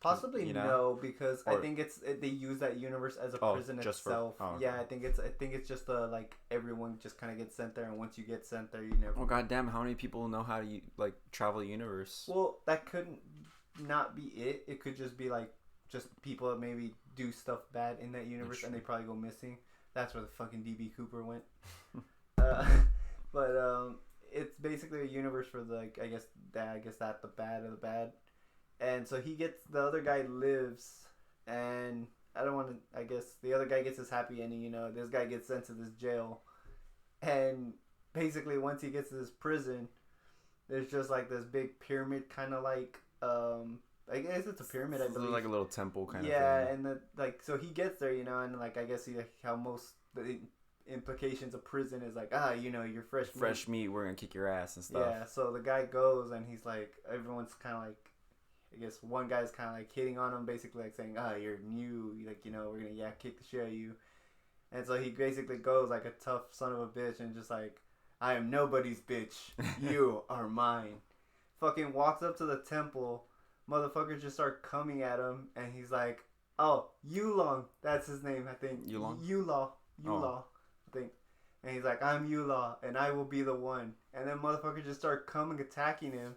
Possibly no, because I think they use that universe as a prison itself. Okay. Yeah, I think it's just like everyone just kind of gets sent there, and once you get sent there, you never. Well, goddamn, how many people know how to like travel the universe? Well, that couldn't not be it. It could just be like just people that maybe do stuff bad in that universe, and they probably go missing. That's where the fucking DB Cooper went. But it's basically a universe for the I guess that the bad of the bad. And so the other guy lives, and I guess the other guy gets his happy ending, this guy gets sent to this jail. And basically once he gets to this prison, there's just like this big pyramid kind of like, I guess it's a pyramid, I believe. Like a little temple kind of thing. Yeah, and so he gets there, and like I guess how most the implications of prison is like, you're fresh meat, we're gonna kick your ass and stuff. Yeah, so the guy goes, and he's like, everyone's kind of like, I guess one guy's kind of like hitting on him, basically like saying, you're new, like, we're gonna kick the shit out of you. And so he basically goes like a tough son of a bitch and just like, I am nobody's bitch, you are mine. Fucking walks up to the temple, motherfuckers just start coming at him, and he's like, oh, Yulong, that's his name, I think. Yulaw, I think. And he's like, I'm Yulaw, and I will be the one. And then motherfuckers just start coming attacking him.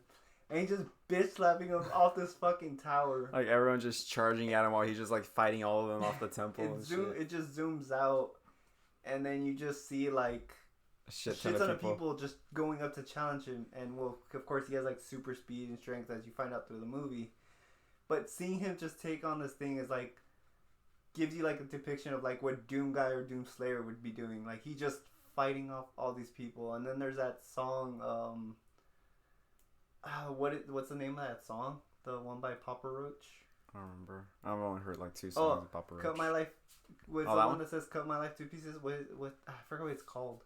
and he's just bitch slapping him off this fucking tower. Like everyone's just charging at him while he's just like fighting all of them off the temple. It just zooms out, and then you just see like a shit ton ton of people just going up to challenge him, and well, of course he has like super speed and strength as you find out through the movie. But seeing him just take on this thing is like gives you like a depiction of like what Doom Guy or Doom Slayer would be doing. Like he just fighting off all these people, and then there's that song. What's the name of that song? The one by Papa Roach. I don't remember. I've only heard like 2 songs of Papa Roach. Cut My Life. Was the one that says "Cut My Life to Pieces"? What I forgot what it's called,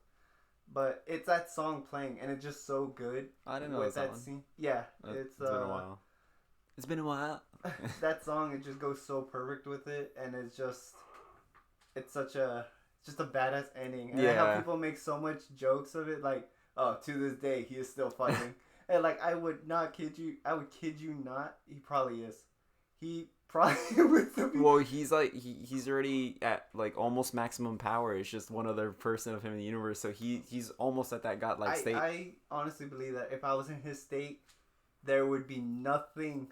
but it's that song playing, and it's just so good. I didn't know that one. Scene. Yeah, it's been a while. It's been a while. That song, it just goes so perfect with it, and it's just a badass ending. And how people make so much jokes of it, like, oh, to this day he is still fighting. And like, I would not kid you. I would kid you not. He probably is. He probably would. Well, he's like he's already at like almost maximum power. It's just one other person of him in the universe, so he's almost at that godlike state. I honestly believe that if I was in his state, there would be nothing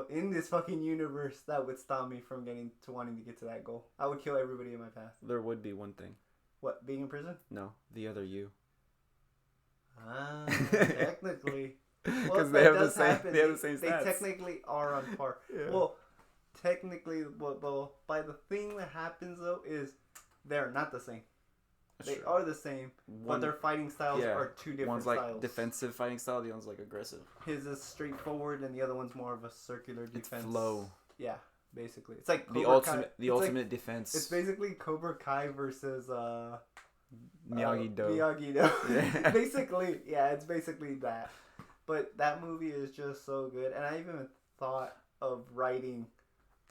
in this fucking universe that would stop me from wanting to get to that goal. I would kill everybody in my path. There would be one thing. What? Being in prison? No, the other you. Technically. Because they have the same stats. They technically are on par. Yeah. Well, technically, by the thing that happens though is they're not the same. They are the same, but their fighting styles are two different styles. One's like defensive fighting style, the other's like aggressive. His is straightforward, and the other one's more of a circular defense. It's flow. Yeah, basically, it's like the ultimate defense. It's basically Cobra Kai versus Miyagi-Do. Miyagi-Do. Yeah. Basically, yeah, it's basically that. But that movie is just so good, and I even thought of writing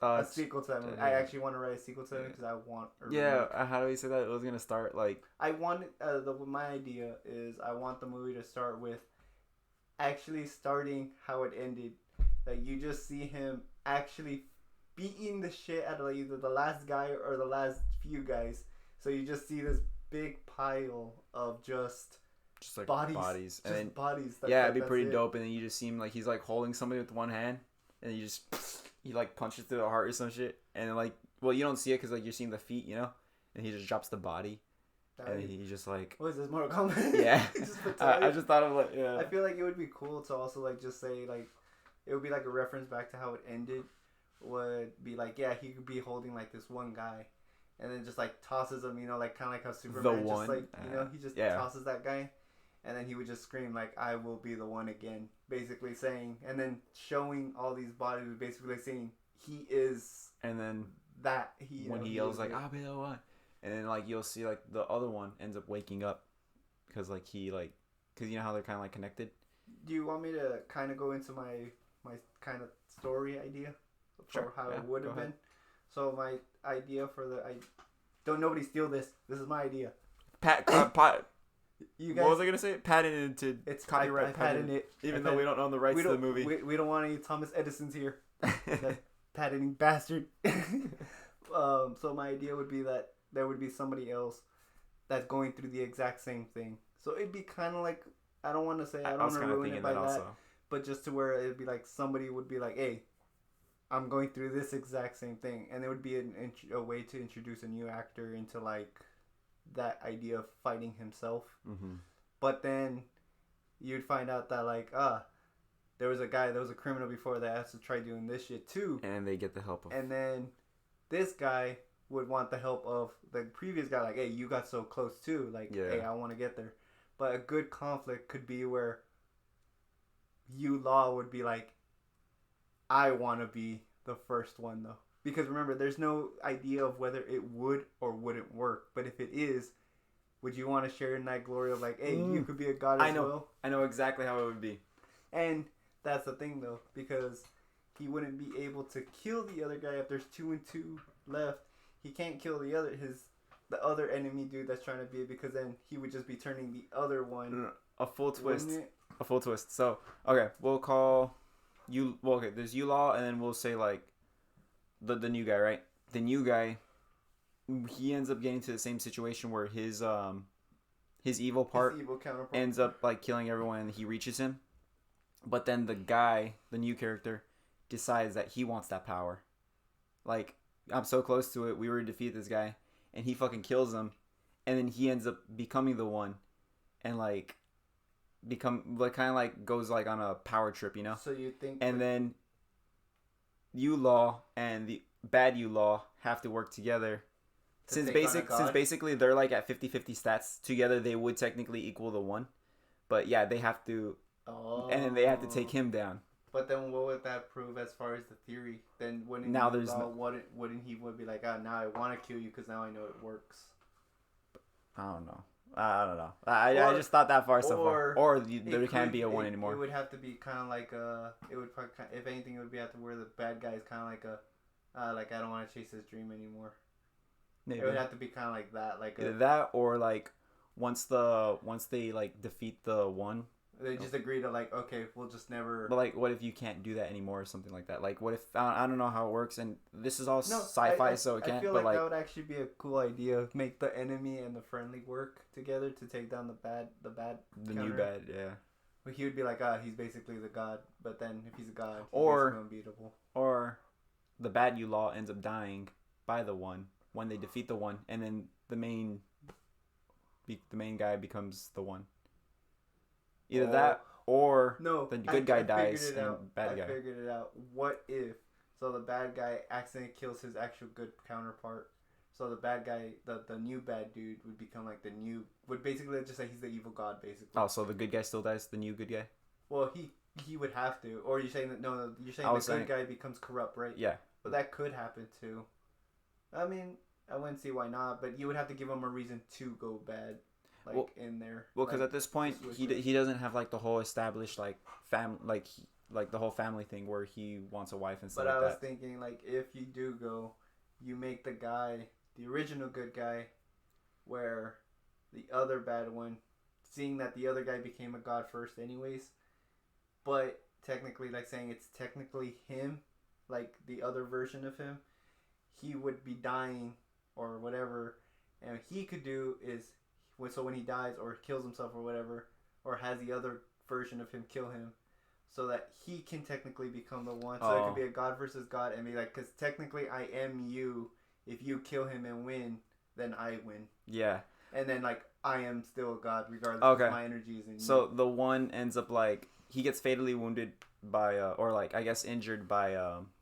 a sequel to that movie. I actually want to write a sequel to it because I want. How do we say that? It was gonna start like. I want my idea is I want the movie to start with, actually starting how it ended. Like you just see him actually beating the shit out of either the last guy or the last few guys. So you just see this big pile of just like bodies. And then, bodies. It'd be pretty dope. And then you just see him like he's like holding somebody with one hand, and you just. He like punches through the heart or some shit, and like, well, you don't see it because like you're seeing the feet, you know, and he just drops the body, and he's just like, what is this, Mortal Kombat? Yeah. I just thought of like, yeah. I feel like it would be cool to also like just say like, it would be like a reference back to how it ended. Would be like, yeah, he could be holding like this one guy, and then just like tosses him, you know, like kind of like how Superman just like, you know, he just tosses that guy. And then he would just scream like, "I will be the one again," basically saying, and then showing all these bodies, basically saying he is. And then that when he yells like, "I'll be the one," and then like you'll see like the other one ends up waking up because like because you know how they're kind of like connected. Do you want me to kind of go into my kind of story idea for how it would have been? So my idea for don't nobody steal this. This is my idea. You guys, what was I gonna say? Patented. It's copyright. Patent it. Even though we don't own the rights to the movie. We don't want any Thomas Edisons here. That patenting bastard. So my idea would be that there would be somebody else that's going through the exact same thing. So it'd be kind of like, I don't want to say, I don't want to ruin it by that. But just to where it'd be like somebody would be like, hey, I'm going through this exact same thing. And it would be a way to introduce a new actor into like that idea of fighting himself. Mm-hmm. But then you'd find out that like there was a criminal before that has to try doing this shit too, and they get the help of, and then this guy would want the help of the previous guy, like, hey, you got so close too, like, hey, I want to get there. But a good conflict could be where Law would be like, I want to be the first one though. Because remember, there's no idea of whether it would or wouldn't work. But if it is, would you want to share in that glory of like, hey, you could be a god as well? I know exactly how it would be. And that's the thing though, because he wouldn't be able to kill the other guy if there's 2 and 2 left. He can't kill the other enemy dude that's trying to be it, because then he would just be turning the other one. No. A full twist. A full twist. So, okay, we'll call you. Well, okay, there's Law, and then we'll say like the new guy, right? The new guy, he ends up getting to the same situation where his evil part evil counterpart ends up like killing everyone, and he reaches him, But then the new character, decides that he wants that power. Like, I'm so close to it. We were to defeat this guy, and he fucking kills him, and then he ends up becoming the one, and like kind of like goes like on a power trip, you know. So you think? And then Law and the bad Law have to work together. Since basically they're like at 50-50 stats together, they would technically equal the one. But yeah, they have to, and then they have to take him down. But then what would that prove as far as the theory? Then wouldn't he would be like, now I want to kill you because now I know it works. I don't know. I just thought that far so far. Or there can't be a one anymore. It would have to be kind of like if anything, it would be have to where the bad guy is kind of like like I don't want to chase this dream anymore. Maybe. It would have to be kind of like that, like either that or like once they like defeat the one. They just agree to like, okay, we'll just never. But like, what if you can't do that anymore or something like that? Like, what if I don't know how it works, and this is all sci-fi, so it can't. I feel but like that would actually be a cool idea. Make the enemy and the friendly work together to take down the new bad, yeah. But he would be like, he's basically the god. But then if he's a god, he's unbeatable. Or the bad Law ends up dying by the one when they defeat the one, and then the main guy becomes the one. Either that or the good guy dies and bad guy. I figured it out. What if the bad guy accidentally kills his actual good counterpart? So the bad guy, the new bad dude, would become like would basically just say he's the evil god, basically. Oh, so the good guy still dies, the new good guy? Well, he would have to. Or you're saying that you're saying the good guy becomes corrupt, right? Yeah. But that could happen too. I mean, I wouldn't see why not, but you would have to give him a reason to go bad. In there. Well, because at this point he doesn't have like the whole established like like the whole family thing where he wants a wife and stuff. But like I was thinking like if you do go, you make the guy the original good guy, where the other bad one, seeing that the other guy became a god first anyways, but technically like saying it's technically him, like the other version of him, he would be dying or whatever, and what he could do is. So when he dies or kills himself or whatever, or has the other version of him kill him, so that he can technically become the one. So it could be a god versus god and be like, because technically I am you. If you kill him and win, then I win. Yeah. And then like I am still a god regardless of my energies. So the one ends up like he gets fatally wounded by or like I guess injured by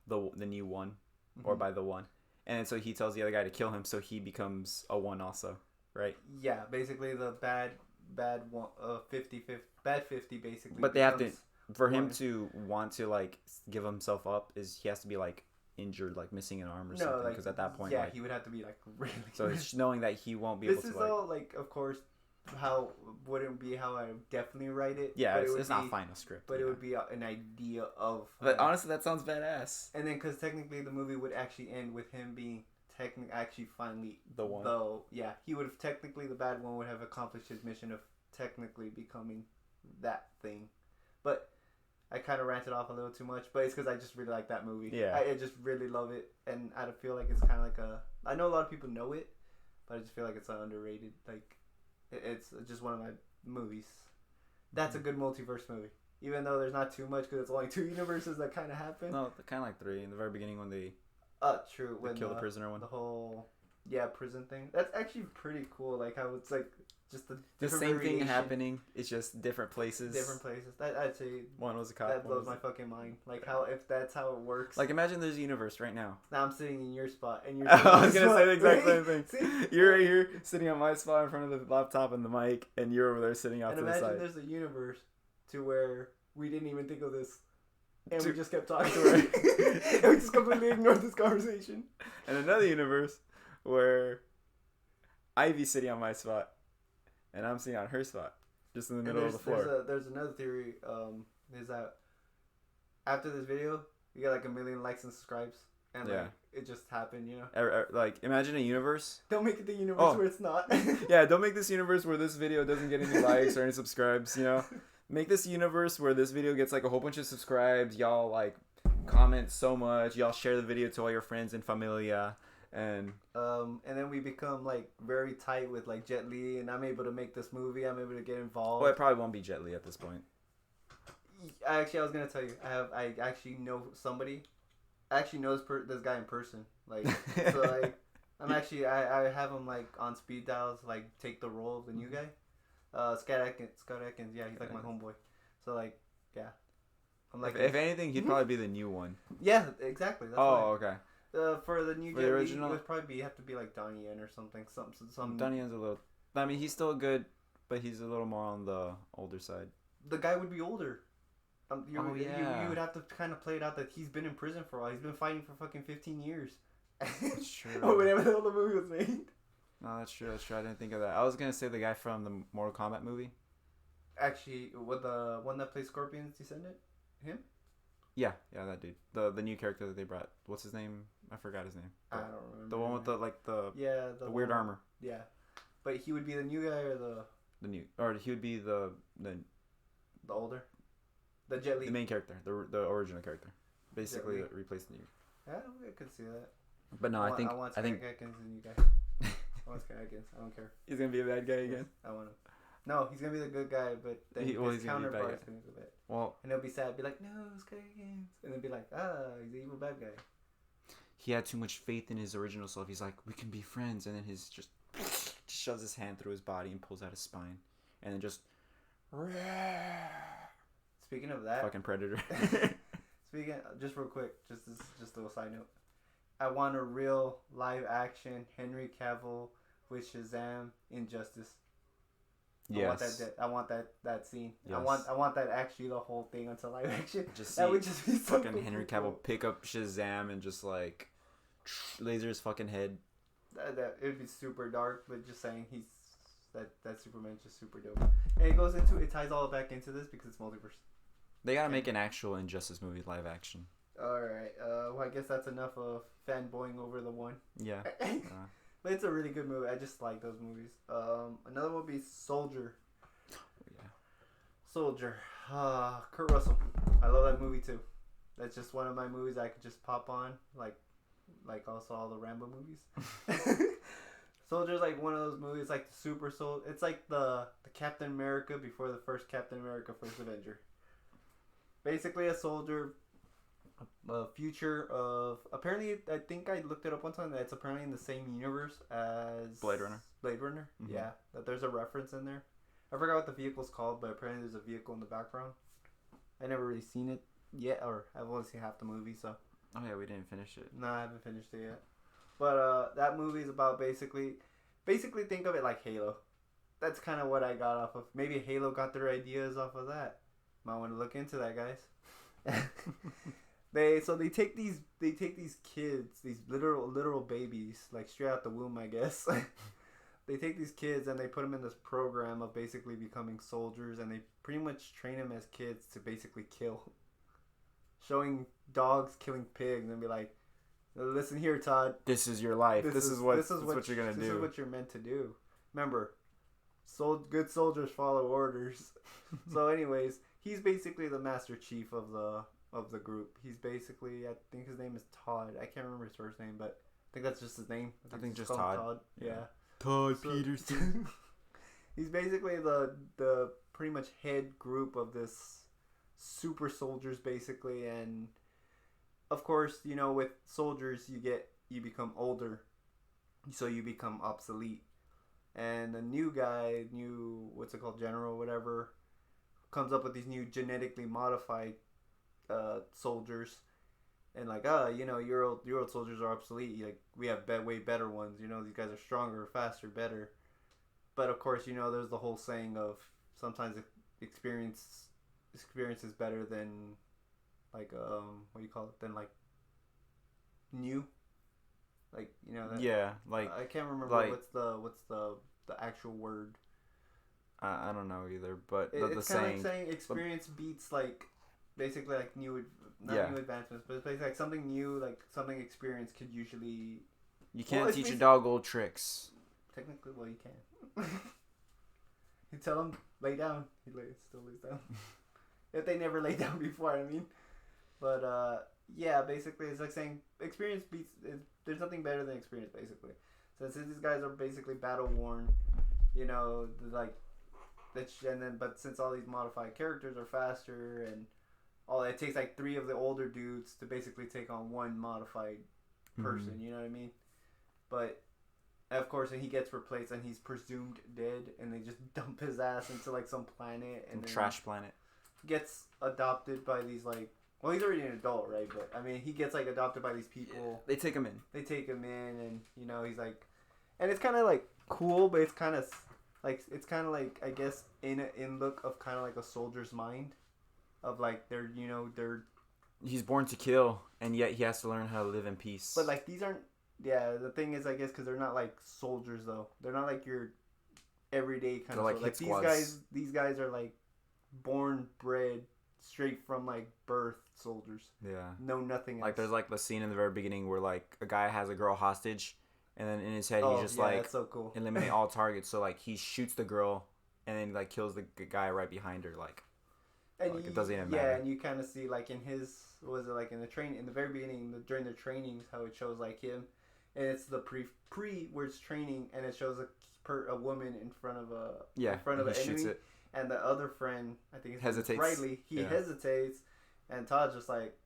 the new one, or by the one, and so he tells the other guy to kill him, so he becomes a one also. Right. Yeah, basically the bad one, 50-50, bad 50 basically. But they have to, for him to want to like give himself up, is he has to be like injured, like missing an arm or something. Because at that point, yeah, he would have to be like really. So it's knowing that he won't be able to. This is all like, of course, how wouldn't be how I would definitely write it. Yeah, it's not final script. But it would be an idea of. But honestly, that sounds badass. And then, because technically, the movie would actually end with him being. Actually finally the one, though, yeah, he would have technically, the bad one would have accomplished his mission of technically becoming that thing. But I kind of ranted off a little too much, but it's because I just really like that movie. Yeah, I just really love it, and I feel like it's kind of like I know a lot of people know it, but I just feel like it's underrated. Like it's just one of my movies. That's a good multiverse movie, even though there's not too much because it's only 2 universes that kind of happen. No, kind of like 3 in the very beginning when they. True. When kill the prisoner one. The whole, prison thing. That's actually pretty cool. Like how it's like just the same thing happening. It's just different places. I'd say one was a cop. That blows my fucking mind. Like how if that's how it works. Like imagine there's a universe right now. Now I'm sitting in your spot and you're. I was gonna say the exact same thing. See? You're right here sitting on my spot in front of the laptop and the mic, and you're over there sitting out to the side. And imagine there's a universe to where we didn't even think of this. And we just kept talking. Right. And we just completely ignored this conversation. And another universe where Ivy's sitting on my spot and I'm sitting on her spot. Just in the middle of the floor. There's another theory, is that after this video, we got like 1 million likes and subscribes. And like, it just happened, you know? Like, imagine a universe. Don't make it the universe where it's not. Yeah, don't make this universe where this video doesn't get any likes or any subscribes, you know? Make this universe where this video gets like a whole bunch of subscribes. Y'all like comment so much. Y'all share the video to all your friends and familia, and then we become like very tight with like Jet Li, and I'm able to make this movie. I'm able to get involved. Well, it probably won't be Jet Li at this point. I was gonna tell you. I actually know somebody. I actually know this guy in person. Like, so like, I have him like on speed dials. Like, take the role of the new guy. Scott Atkins. Yeah, he's like my homeboy. So like, yeah. I'm like, if anything, he'd probably be the new one. Yeah, exactly. That's okay. For the new for the original, it would probably have to be like Donnie Yen or something. Some Donnie Yen's a little. I mean, he's still good, but he's a little more on the older side. The guy would be older. You would have to kind of play it out that he's been in prison for a while. He's been fighting for fucking 15 years. That's true. Oh, whenever the hell the movie was made. No, that's true. I didn't think of that. I was gonna say the guy from the Mortal Kombat movie. Actually, with the one that plays Scorpion's descendant, him. Yeah, that dude. The new character that they brought. What's his name? I forgot his name. I don't remember. The one with the weird armor. Yeah, but he would be the new guy or the new, or he would be the older, the Jet Li. The main character, the original character, basically replaced the new. Yeah, I could see that. But no, I think Atkins the new guy. I want Scott Atkins. I don't care. He's gonna be a bad guy again. I want him. No, he's gonna be the good guy, but then his counterpart is gonna be bad. Well, and they'll be sad, be like, "No, Scott Atkins," and they'll be like, "He's the evil bad guy." He had too much faith in his original self. He's like, "We can be friends," and then his just shoves his hand through his body and pulls out his spine, and then just. Speaking of that, fucking Predator. Just real quick, just a little side note. I want a real live action Henry Cavill with Shazam Injustice. Yes. I want that scene. Yes. I want that actually the whole thing until live action. That would just be so fucking Henry Cavill cool. Pick up Shazam and just like laser his fucking head. That it would be super dark, but just saying that Superman's just super dope. And it ties all back into this because it's multiverse. They gotta make an actual Injustice movie live action. Alright, well I guess that's enough of fanboying over the one. Yeah. But it's a really good movie. I just like those movies. Another one would be Soldier. Yeah. Soldier. Kurt Russell. I love that movie too. That's just one of my movies I could just pop on, like also all the Rambo movies. Soldier's like one of those movies, like the Super Soldier. It's like the Captain America before the first Captain America, first Avenger. Basically, a soldier. A future of apparently, I think I looked it up one time that it's apparently in the same universe as Blade Runner. Mm-hmm. Yeah, that there's a reference in there. I forgot what the vehicle's called, but apparently there's a vehicle in the background. I never really seen it yet, or I've only seen half the movie, so. Oh yeah, we didn't finish it. No, I haven't finished it yet. But that movie is about basically think of it like Halo. That's kind of what I got off of. Maybe Halo got their ideas off of that. Might want to look into that, guys. They take these kids, these literal babies, like straight out the womb, I guess. They take these kids and they put them in this program of basically becoming soldiers, and they pretty much train them as kids to basically kill. Showing dogs killing pigs and be like, "Listen here, Todd. This is your life. This is what you're gonna do. This is what you're meant to do. Remember, good soldiers follow orders." So, anyways, he's basically the Master Chief of the group. He's basically, I think his name is Todd. I can't remember his first name, but I think that's just his name. I think just Todd. Yeah. Todd Peterson. He's basically the pretty much head group of this super soldiers, basically, and of course, with soldiers you become older, so you become obsolete. And the new guy, what's it called, general, whatever, comes up with these new genetically modified soldiers, and like, your old soldiers are obsolete. Like, we have way better ones. These guys are stronger, faster, better. But of course, there's the whole saying of sometimes experience is better than like what do you call it? Than like new. Like that. Yeah, like I can't remember what's the actual word. I don't know either, but it's kind of like saying experience beats like. Basically, like new advancements, but it's basically like something new, like something experience could usually. You can't teach a dog old tricks. Technically, well, you can. You tell him lay down, still lays down. If they never laid down before, I mean. But yeah, basically, it's like saying experience beats. There's nothing better than experience, basically. So since these guys are basically battle worn, like. But since all these modified characters are faster and it takes like 3 of the older dudes to basically take on one modified person. You know what I mean? But of course, and he gets replaced, and he's presumed dead, and they just dump his ass into like some planet and trash planet. Gets adopted by these like. Well, he's already an adult, right? But I mean, he gets like adopted by these people. Yeah, they take him in. And you know he's like, and it's kind of like cool, but it's kind of like I guess in look of kind of like a soldier's mind, of like they're. He's born to kill, and yet he has to learn how to live in peace. But like these aren't. Yeah, the thing is, I guess, because they're not like soldiers though. They're not like your everyday kind of. Like these guys are like born bred straight from like birth soldiers. Yeah. No, nothing else. Like there's like the scene in the very beginning where like a guy has a girl hostage, and then in his head he's just like, that's so cool. Eliminate all targets. So like he shoots the girl, and then like kills the guy right behind her. Like, it doesn't even matter. Yeah, and you kind of see like in his in the very beginning during the trainings how it shows like him, and it's the pre where it's training, and it shows a woman in front of an enemy. And the other friend, I think it's Riley, he hesitates, and Todd just like,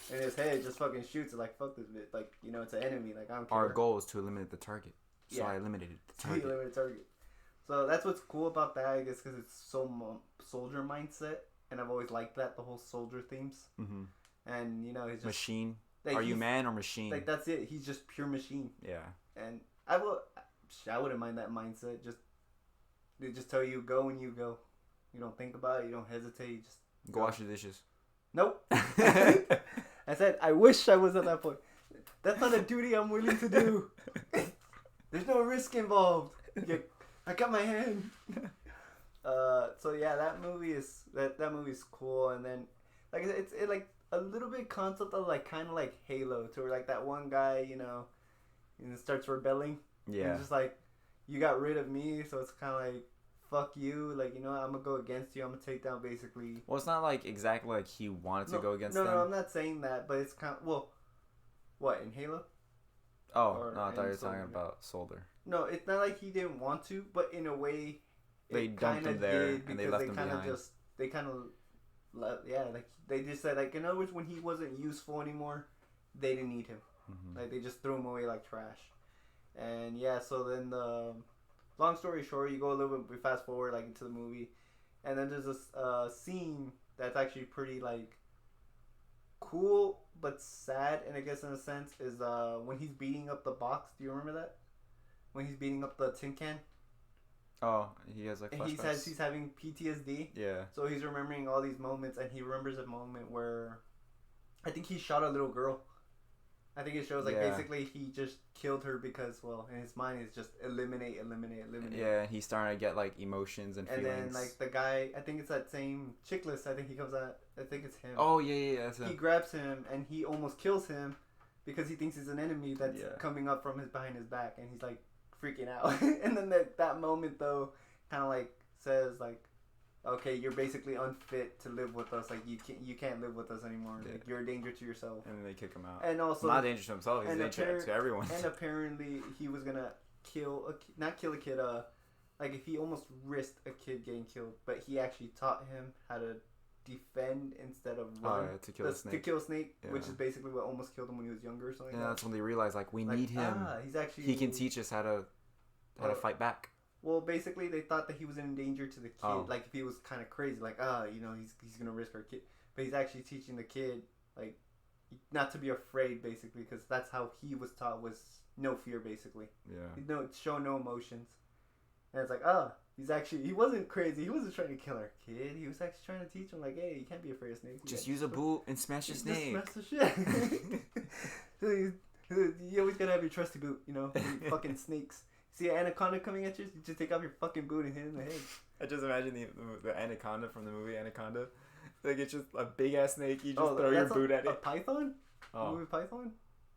in his head, just fucking shoots it like, fuck this bitch. Like, it's an enemy. Like, I don't care. Our goal is to eliminate the target. So I eliminated the target. So that's what's cool about that, I guess, because it's so soldier mindset. And I've always liked that, the whole soldier themes. Mm-hmm. And, he's just... Machine. Like, are you man or machine? Like, that's it. He's just pure machine. Yeah. And I wouldn't mind that mindset. They just tell you, go when you go. You don't think about it. You don't hesitate. You just go wash your dishes. Nope. I said, I wish I was at that point. That's not a duty I'm willing to do. There's no risk involved. I got my hand. So yeah, that movie is cool. And then like it's like a little bit concept of like kind of like Halo, to where like that one guy starts rebelling. Yeah. And it's just like, you got rid of me, so it's kind of like, fuck you, like, I'm gonna go against you. I'm gonna take down basically. Well, it's not like exactly like he wanted to go against them. No, I'm not saying that, but it's kind of, what, in Halo? Oh, no, I thought you were talking about Soldier. No, it's not like he didn't want to, but in a way, they dumped him there and they left him behind. Like they just said, like, in other words, when he wasn't useful anymore, they didn't need him. Mm-hmm. Like they just threw him away like trash. And yeah, so then long story short, you go a little bit fast forward like into the movie, and then there's this scene that's actually pretty like cool but sad, and I guess in a sense is when he's beating up the box. Do you remember that? When he's beating up the tin can. Oh, he has like flashbacks. And he's having PTSD. Yeah. So he's remembering all these moments, and he remembers a moment where I think he shot a little girl. I think it shows like basically he just killed her because, well, in his mind it's just eliminate. Yeah, and he's starting to get like emotions and feelings. And then like the guy, I think it's that same chickless. I think he comes out. I think it's him. Oh yeah, that's him. He grabs him and he almost kills him because he thinks he's an enemy that's coming up from behind his back, and he's like freaking out. And then that moment though, kind of like says like, okay, you're basically unfit to live with us. Like you can't live with us anymore. Yeah. Like you're a danger to yourself. And then they kick him out. And also not a danger to himself. He's a danger to everyone. And apparently he was gonna not kill a kid. Like if he almost risked a kid getting killed, but he actually taught him how to defend instead of run. Oh, yeah, to kill a snake. To kill a snake, which is basically what almost killed him when he was younger or something. Yeah, that's when they realized like we need him. He can teach us how to fight back. Well, basically, they thought that he was in danger to the kid. Oh. Like, if he was kind of crazy, like, he's going to risk our kid. But he's actually teaching the kid, like, not to be afraid, basically, because that's how he was taught, was no fear, basically. Yeah. Show no emotions. And it's like, he wasn't crazy. He wasn't trying to kill our kid. He was actually trying to teach him, like, hey, you can't be afraid of snakes. Just use a boot and smash a snake. Just smash the shit. You always got to have your trusty boot, fucking snakes. See an anaconda coming at you? You just take off your fucking boot and hit it in the head. I just imagine the anaconda from the movie Anaconda. Like, it's just a big ass snake. You just throw your boot at it. A python? Oh. The movie Python?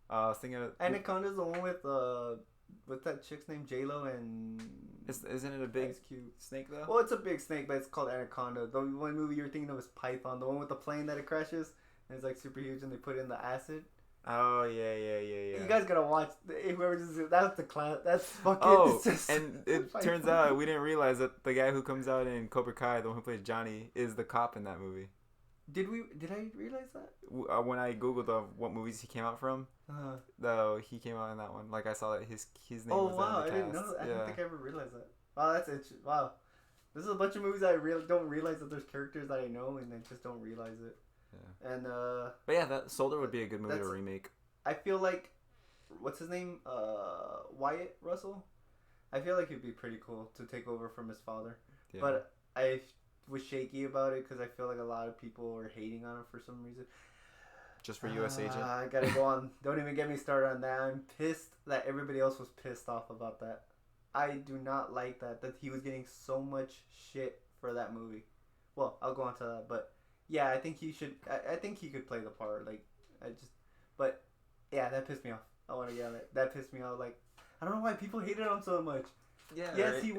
I was thinking of... Anaconda's the one with what's that chick's name? J-Lo and... Isn't it a big snake, though? Well, it's a big snake, but it's called Anaconda. The one movie you're thinking of is Python. The one with the plane that it crashes. And it's, like, super huge, and they put it in the acid. Oh yeah. You guys gotta watch. That's the class. That's fucking. Oh, and it turns out we didn't realize that the guy who comes out in Cobra Kai, the one who plays Johnny, is the cop in that movie. Did I realize that? When I googled what movies he came out from, though he came out in that one. Like I saw that his name was wow, in the cast. I didn't know that. I don't think I ever realized that. Wow, that's it. Wow. This is a bunch of movies I don't realize that there's characters that I know and I just don't realize it. Yeah. And but yeah, that Soldier would be a good movie to remake. I feel like what's his name? Wyatt Russell. I feel like it'd be pretty cool to take over from his father. Yeah. But I was shaky about it because I feel like a lot of people are hating on him for some reason. Just for U.S. Agent? I gotta go on. Don't even get me started on that. I'm pissed that everybody else was pissed off about that. I do not like that he was getting so much shit for that movie. Well, I'll go on to that, but yeah, I think he should. I think he could play the part. But yeah, that pissed me off. I want to yell it. That pissed me off. Like, I don't know why people hated him so much. Yeah. Yes, right. He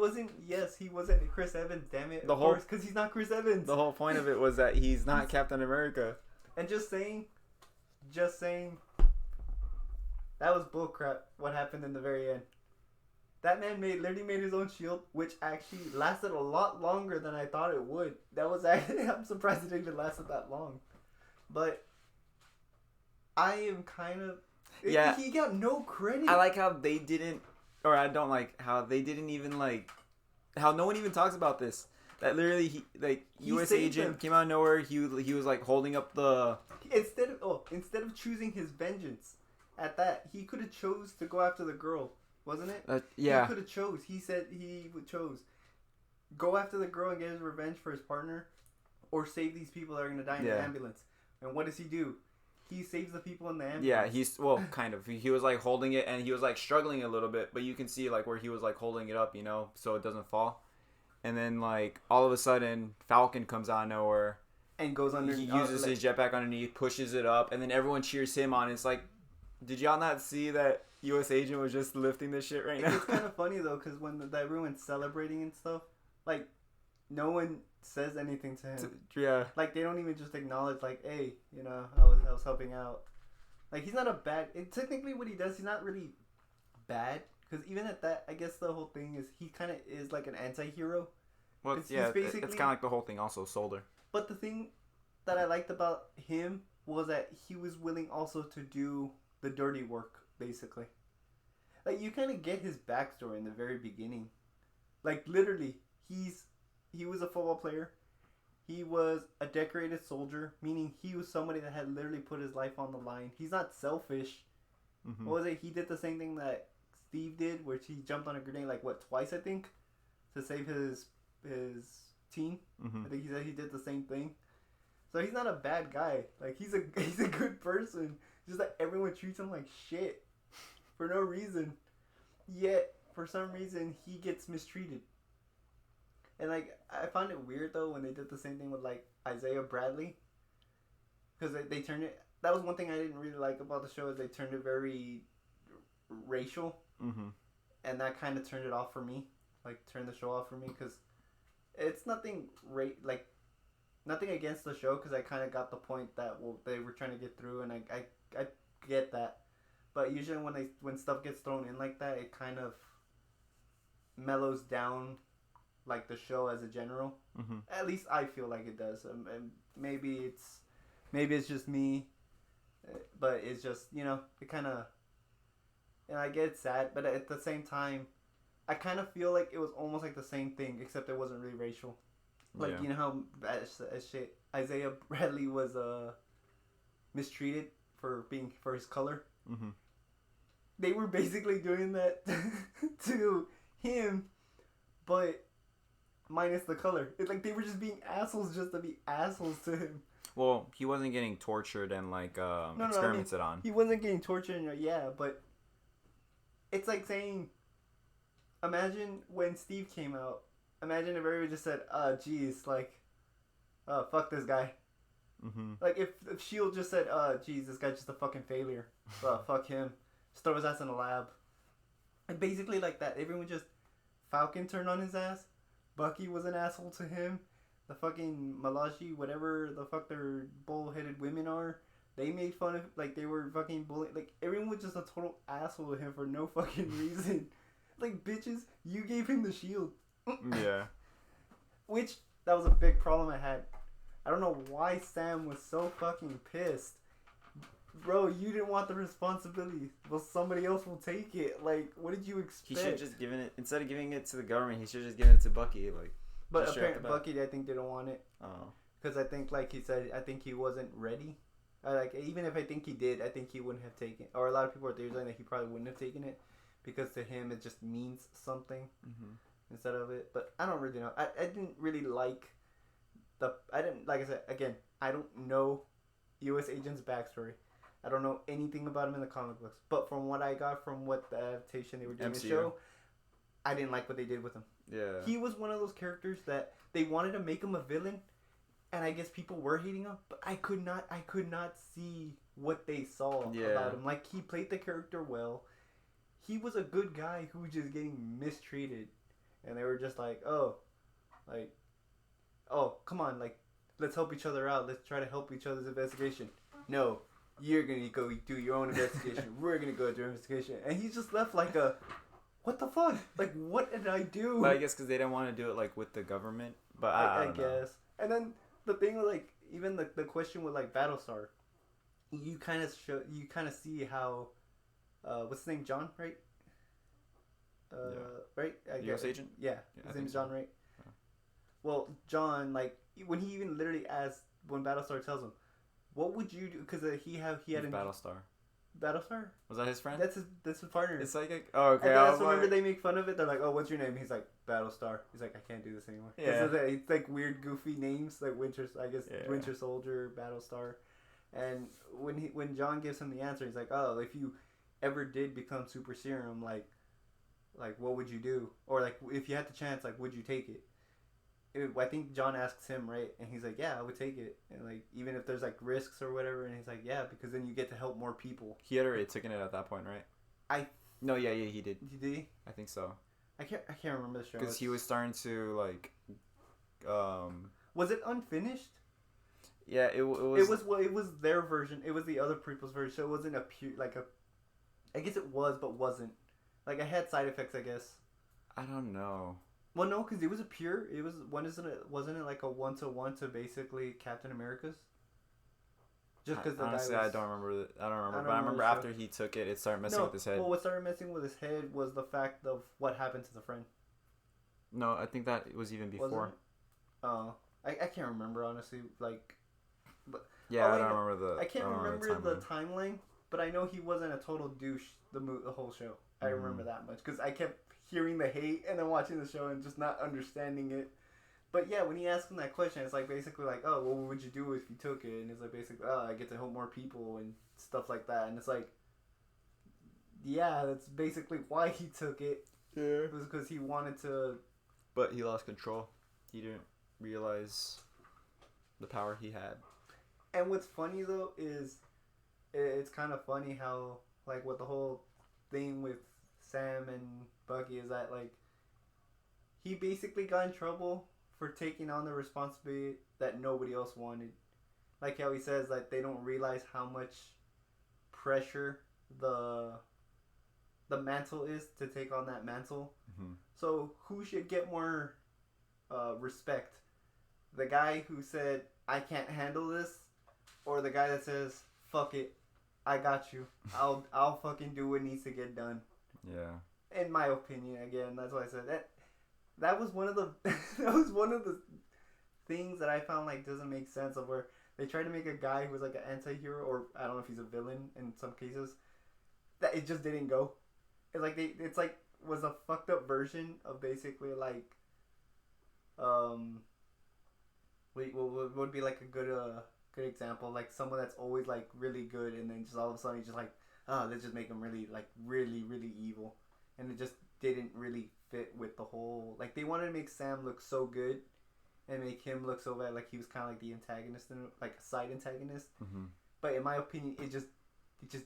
wasn't Chris Evans. Damn it. Of course, because he's not Chris Evans. The whole point of it was that he's not Captain America. And just saying, that was bullcrap. What happened in the very end? That man literally made his own shield, which actually lasted a lot longer than I thought it would. I'm surprised it even lasted that long. But I am kind of... Yeah. He got no credit. I like how they didn't... Or I don't like how they didn't even like... How no one even talks about this. That literally, he U.S. Agent came out of nowhere. He was like holding up the... Instead of choosing his vengeance at that, he could have chose to go after the girl. Wasn't it? Yeah. He could have chose. He said he chose. Go after the girl and get his revenge for his partner, or save these people that are going to die in the ambulance. And what does he do? He saves the people in the ambulance. Yeah, kind of. He was like holding it and he was like struggling a little bit, but you can see like where he was like holding it up, so it doesn't fall. And then like all of a sudden Falcon comes out of nowhere and goes underneath. He uses his jetpack underneath, pushes it up, and then everyone cheers him on. It's like, did y'all not see that U.S. Agent was just lifting this shit right now? It's kind of funny though, because when everyone's celebrating and stuff, like no one says anything to him. Yeah. Like they don't even just acknowledge, like, hey, I was helping out. Like he's not a bad. Technically, what he does, he's not really bad. Because even at that, I guess the whole thing is he kind of is like an anti-hero. Well, yeah, it's kind of like the whole thing also, Soldier. But the thing that I liked about him was that he was willing also to do the dirty work, basically. Like, you kind of get his backstory in the very beginning. Like, literally, he was a football player. He was a decorated soldier, meaning he was somebody that had literally put his life on the line. He's not selfish. Mm-hmm. What was it? He did the same thing that Steve did, where he jumped on a grenade, twice, I think, to save his team. Mm-hmm. I think he said he did the same thing. So he's not a bad guy. Like, he's a good person. Just that everyone treats him like shit for no reason. Yet, for some reason, he gets mistreated. And, like, I found it weird, though, when they did the same thing with, like, Isaiah Bradley. Because they turned it... That was one thing I didn't really like about the show, is they turned it very racial. Mm-hmm. And that kind of turned it off for me. Like, turned the show off for me, because it's nothing... nothing against the show, because I kind of got the point that they were trying to get through, and I get that. But usually when stuff gets thrown in like that, it kind of mellows down, like, the show as a general. Mm-hmm. At least I feel like it does. And maybe it's just me, but it's just, it kind of... And I get sad, but at the same time, I kind of feel like it was almost like the same thing, except it wasn't really racial. Like, you know how as shit Isaiah Bradley was mistreated for his color? Mm-hmm. They were basically doing that to him, but minus the color. It's like they were just being assholes just to be assholes to him. Well, he wasn't getting tortured and experimented on. He wasn't getting tortured, but it's like saying, imagine when Steve came out. Imagine if everybody just said, geez, like, fuck this guy. Mm-hmm. Like, if S.H.I.E.L.D. just said, geez, this guy's just a fucking failure. Fuck him. Just throw his ass in a lab. And basically like that. Everyone just... Falcon turned on his ass. Bucky was an asshole to him. The fucking Malachi, whatever the fuck their bull-headed women are, they made fun of... Like, they were fucking bullying... Like, everyone was just a total asshole to him for no fucking reason. Like, bitches, you gave him the shield. Yeah. Which, that was a big problem I had. I don't know why Sam was so fucking pissed. Bro, you didn't want the responsibility. Well, somebody else will take it. Like, what did you expect? He should have just given it, instead of giving it to the government, he should have just given it to Bucky. Like, but apparently Bucky, I think, didn't want it. Oh. Because I think, like he said, I think he wasn't ready. Like, even if I think he did, I think he wouldn't have taken it. Or a lot of people are saying that he probably wouldn't have taken it. Because to him, it just means something instead of it. But I don't really know. I didn't really like like I said, again, I don't know U.S. Agent's backstory. I don't know anything about him in the comic books. But from what I got from what the adaptation they were doing the show, I didn't like what they did with him. Yeah. He was one of those characters that they wanted to make him a villain, and I guess people were hating him, but I could not see what they saw about him. Like, he played the character well. He was a good guy who was just getting mistreated. And they were just like, oh, come on, like, let's help each other out. Let's try to help each other's investigation. No, you're going to go do your own investigation. We're going to go do our investigation. And he's just left like a, what the fuck? Like, what did I do? But I guess because they didn't want to do it, like, with the government. But I don't know. And then the thing with, like, even the question with, like, Battlestar, you kind of see how, what's his name, John, right? Right? U.S. Agent? Yeah, his name's John, right? Yeah. Well, John, like, when he even literally asked, when Battlestar tells him, what would you do? Because he had Battlestar. Battlestar? Was that his friend? That's his partner. It's like oh, okay. And that's remember they make fun of it. They're like, oh, what's your name? He's like, Battlestar. He's like, I can't do this anymore. Yeah. It's like weird, goofy names, like Winter Soldier, Battlestar. And when John gives him the answer, he's like, oh, if you ever did become super serum, like what would you do? Or like if you had the chance, like would you take it? I think John asks him, right? And he's like, yeah, I would take it. And like even if there's like risks or whatever, and he's like, yeah, because then you get to help more people. He had already taken it at that point, right? No, yeah, he did. Did he? I think so. I can't remember the show. Because he was starting to like, Was it unfinished? Yeah, it was. It was their version. It was the other prequel's version. So it wasn't a pure I guess it was, but wasn't. Like, I had side effects, I guess. I don't know. Well, no, because it was wasn't it like a 1-to-1 to basically Captain America's? Just because honestly, I don't remember. But I remember after he took it, it started messing with his head. Well, what started messing with his head was the fact of what happened to the friend. No, I think that was even before. Oh, I can't remember, honestly. Like, but yeah, I don't remember the. I can't remember the timeline, but I know he wasn't a total douche the whole show. I remember that much because I kept hearing the hate and then watching the show and just not understanding it. But yeah, when he asked him that question, it's like basically like, oh, well, what would you do if you took it? And it's like basically, oh, I get to help more people and stuff like that. And it's like, yeah, that's basically why he took it. Yeah. It was because he wanted to. But he lost control. He didn't realize the power he had. And what's funny though is, it's kind of funny how like what the whole thing with Sam and Bucky is that like he basically got in trouble for taking on the responsibility that nobody else wanted. Like how he says that they don't realize how much pressure the mantle is to take on that mantle. Mm-hmm. So who should get more respect? The guy who said, I can't handle this, or the guy that says, fuck it, I got you. I'll fucking do what needs to get done. Yeah. In my opinion, again, that's why I said that was one of the things that I found like doesn't make sense of where they try to make a guy who was like an anti-hero, or I don't know if he's a villain in some cases, that it just didn't go. It's like was a fucked up version of basically like what would be like a good example, like someone that's always like really good and then just all of a sudden he's just like, oh, let's just make him really like really really evil, and it just didn't really fit with the whole, like they wanted to make Sam look so good and make him look so bad, like he was kind of like the antagonist and like a side antagonist. Mm-hmm. But in my opinion, it just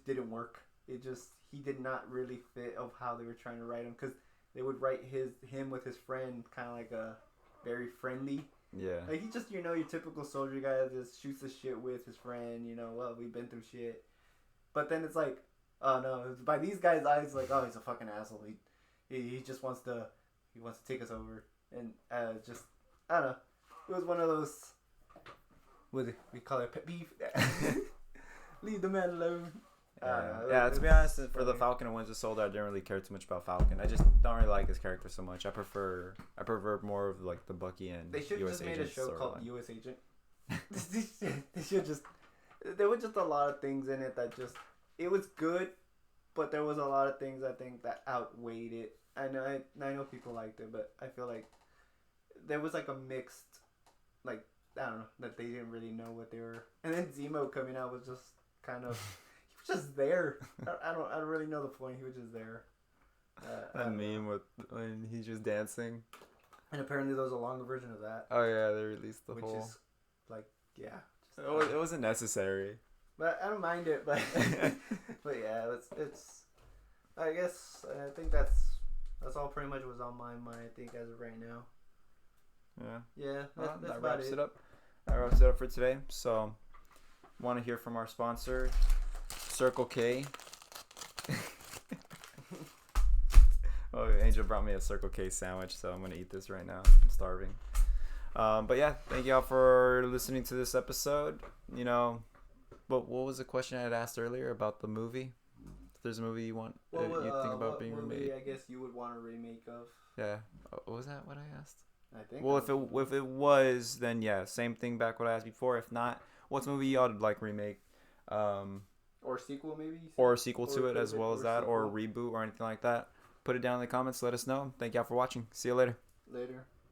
didn't work. He did not really fit of how they were trying to write him, because they would write him with his friend kind of like a very friendly. Yeah. Like he just, your typical soldier guy that just shoots the shit with his friend, well, we've been through shit. But then it's like, oh no, by these guys' eyes, like, oh, he's a fucking asshole. He just wants to take us over. And just, I don't know. It was one of those we call it pet peeve. Leave the man alone. Yeah, to be honest, for the Falcon and Winter Soldier, I didn't really care too much about Falcon. I just don't really like his character so much. I prefer more of like the Bucky and they should US just made a show called storyline. US Agent. They should just. There were just a lot of things in it that just it was good, but there was a lot of things I think that outweighed it. I know people liked it, but I feel like there was like a mixed, like I don't know, that they didn't really know what they were. And then Zemo coming out was just kind of. Just there. I don't really know the point. He was just there. That meme with when he's just dancing. And apparently there was a longer version of that. Oh yeah, they released the which whole. Which is like It wasn't necessary. But I don't mind it. But but yeah, it's. I guess I think that's all pretty much was on my mind. I think as of right now. Yeah. Yeah. That's that about wraps it. it up. That wraps it up for today. So, want to hear from our sponsor. Circle K. Oh, Angel brought me a Circle K sandwich, so I'm gonna eat this right now. I'm starving. But yeah, thank y'all for listening to this episode. You know, but what was the question I had asked earlier about the movie? If there's a movie you want, you think about being remade? I guess you would want a remake of. Yeah. What was that what I asked? I think. Well, if it was, then yeah, same thing back what I asked before. If not, what's a movie y'all would like remake? Or sequel, maybe? Or a sequel to it as well as that, or a reboot or anything like that. Put it down in the comments. Let us know. Thank y'all for watching. See you later. Later.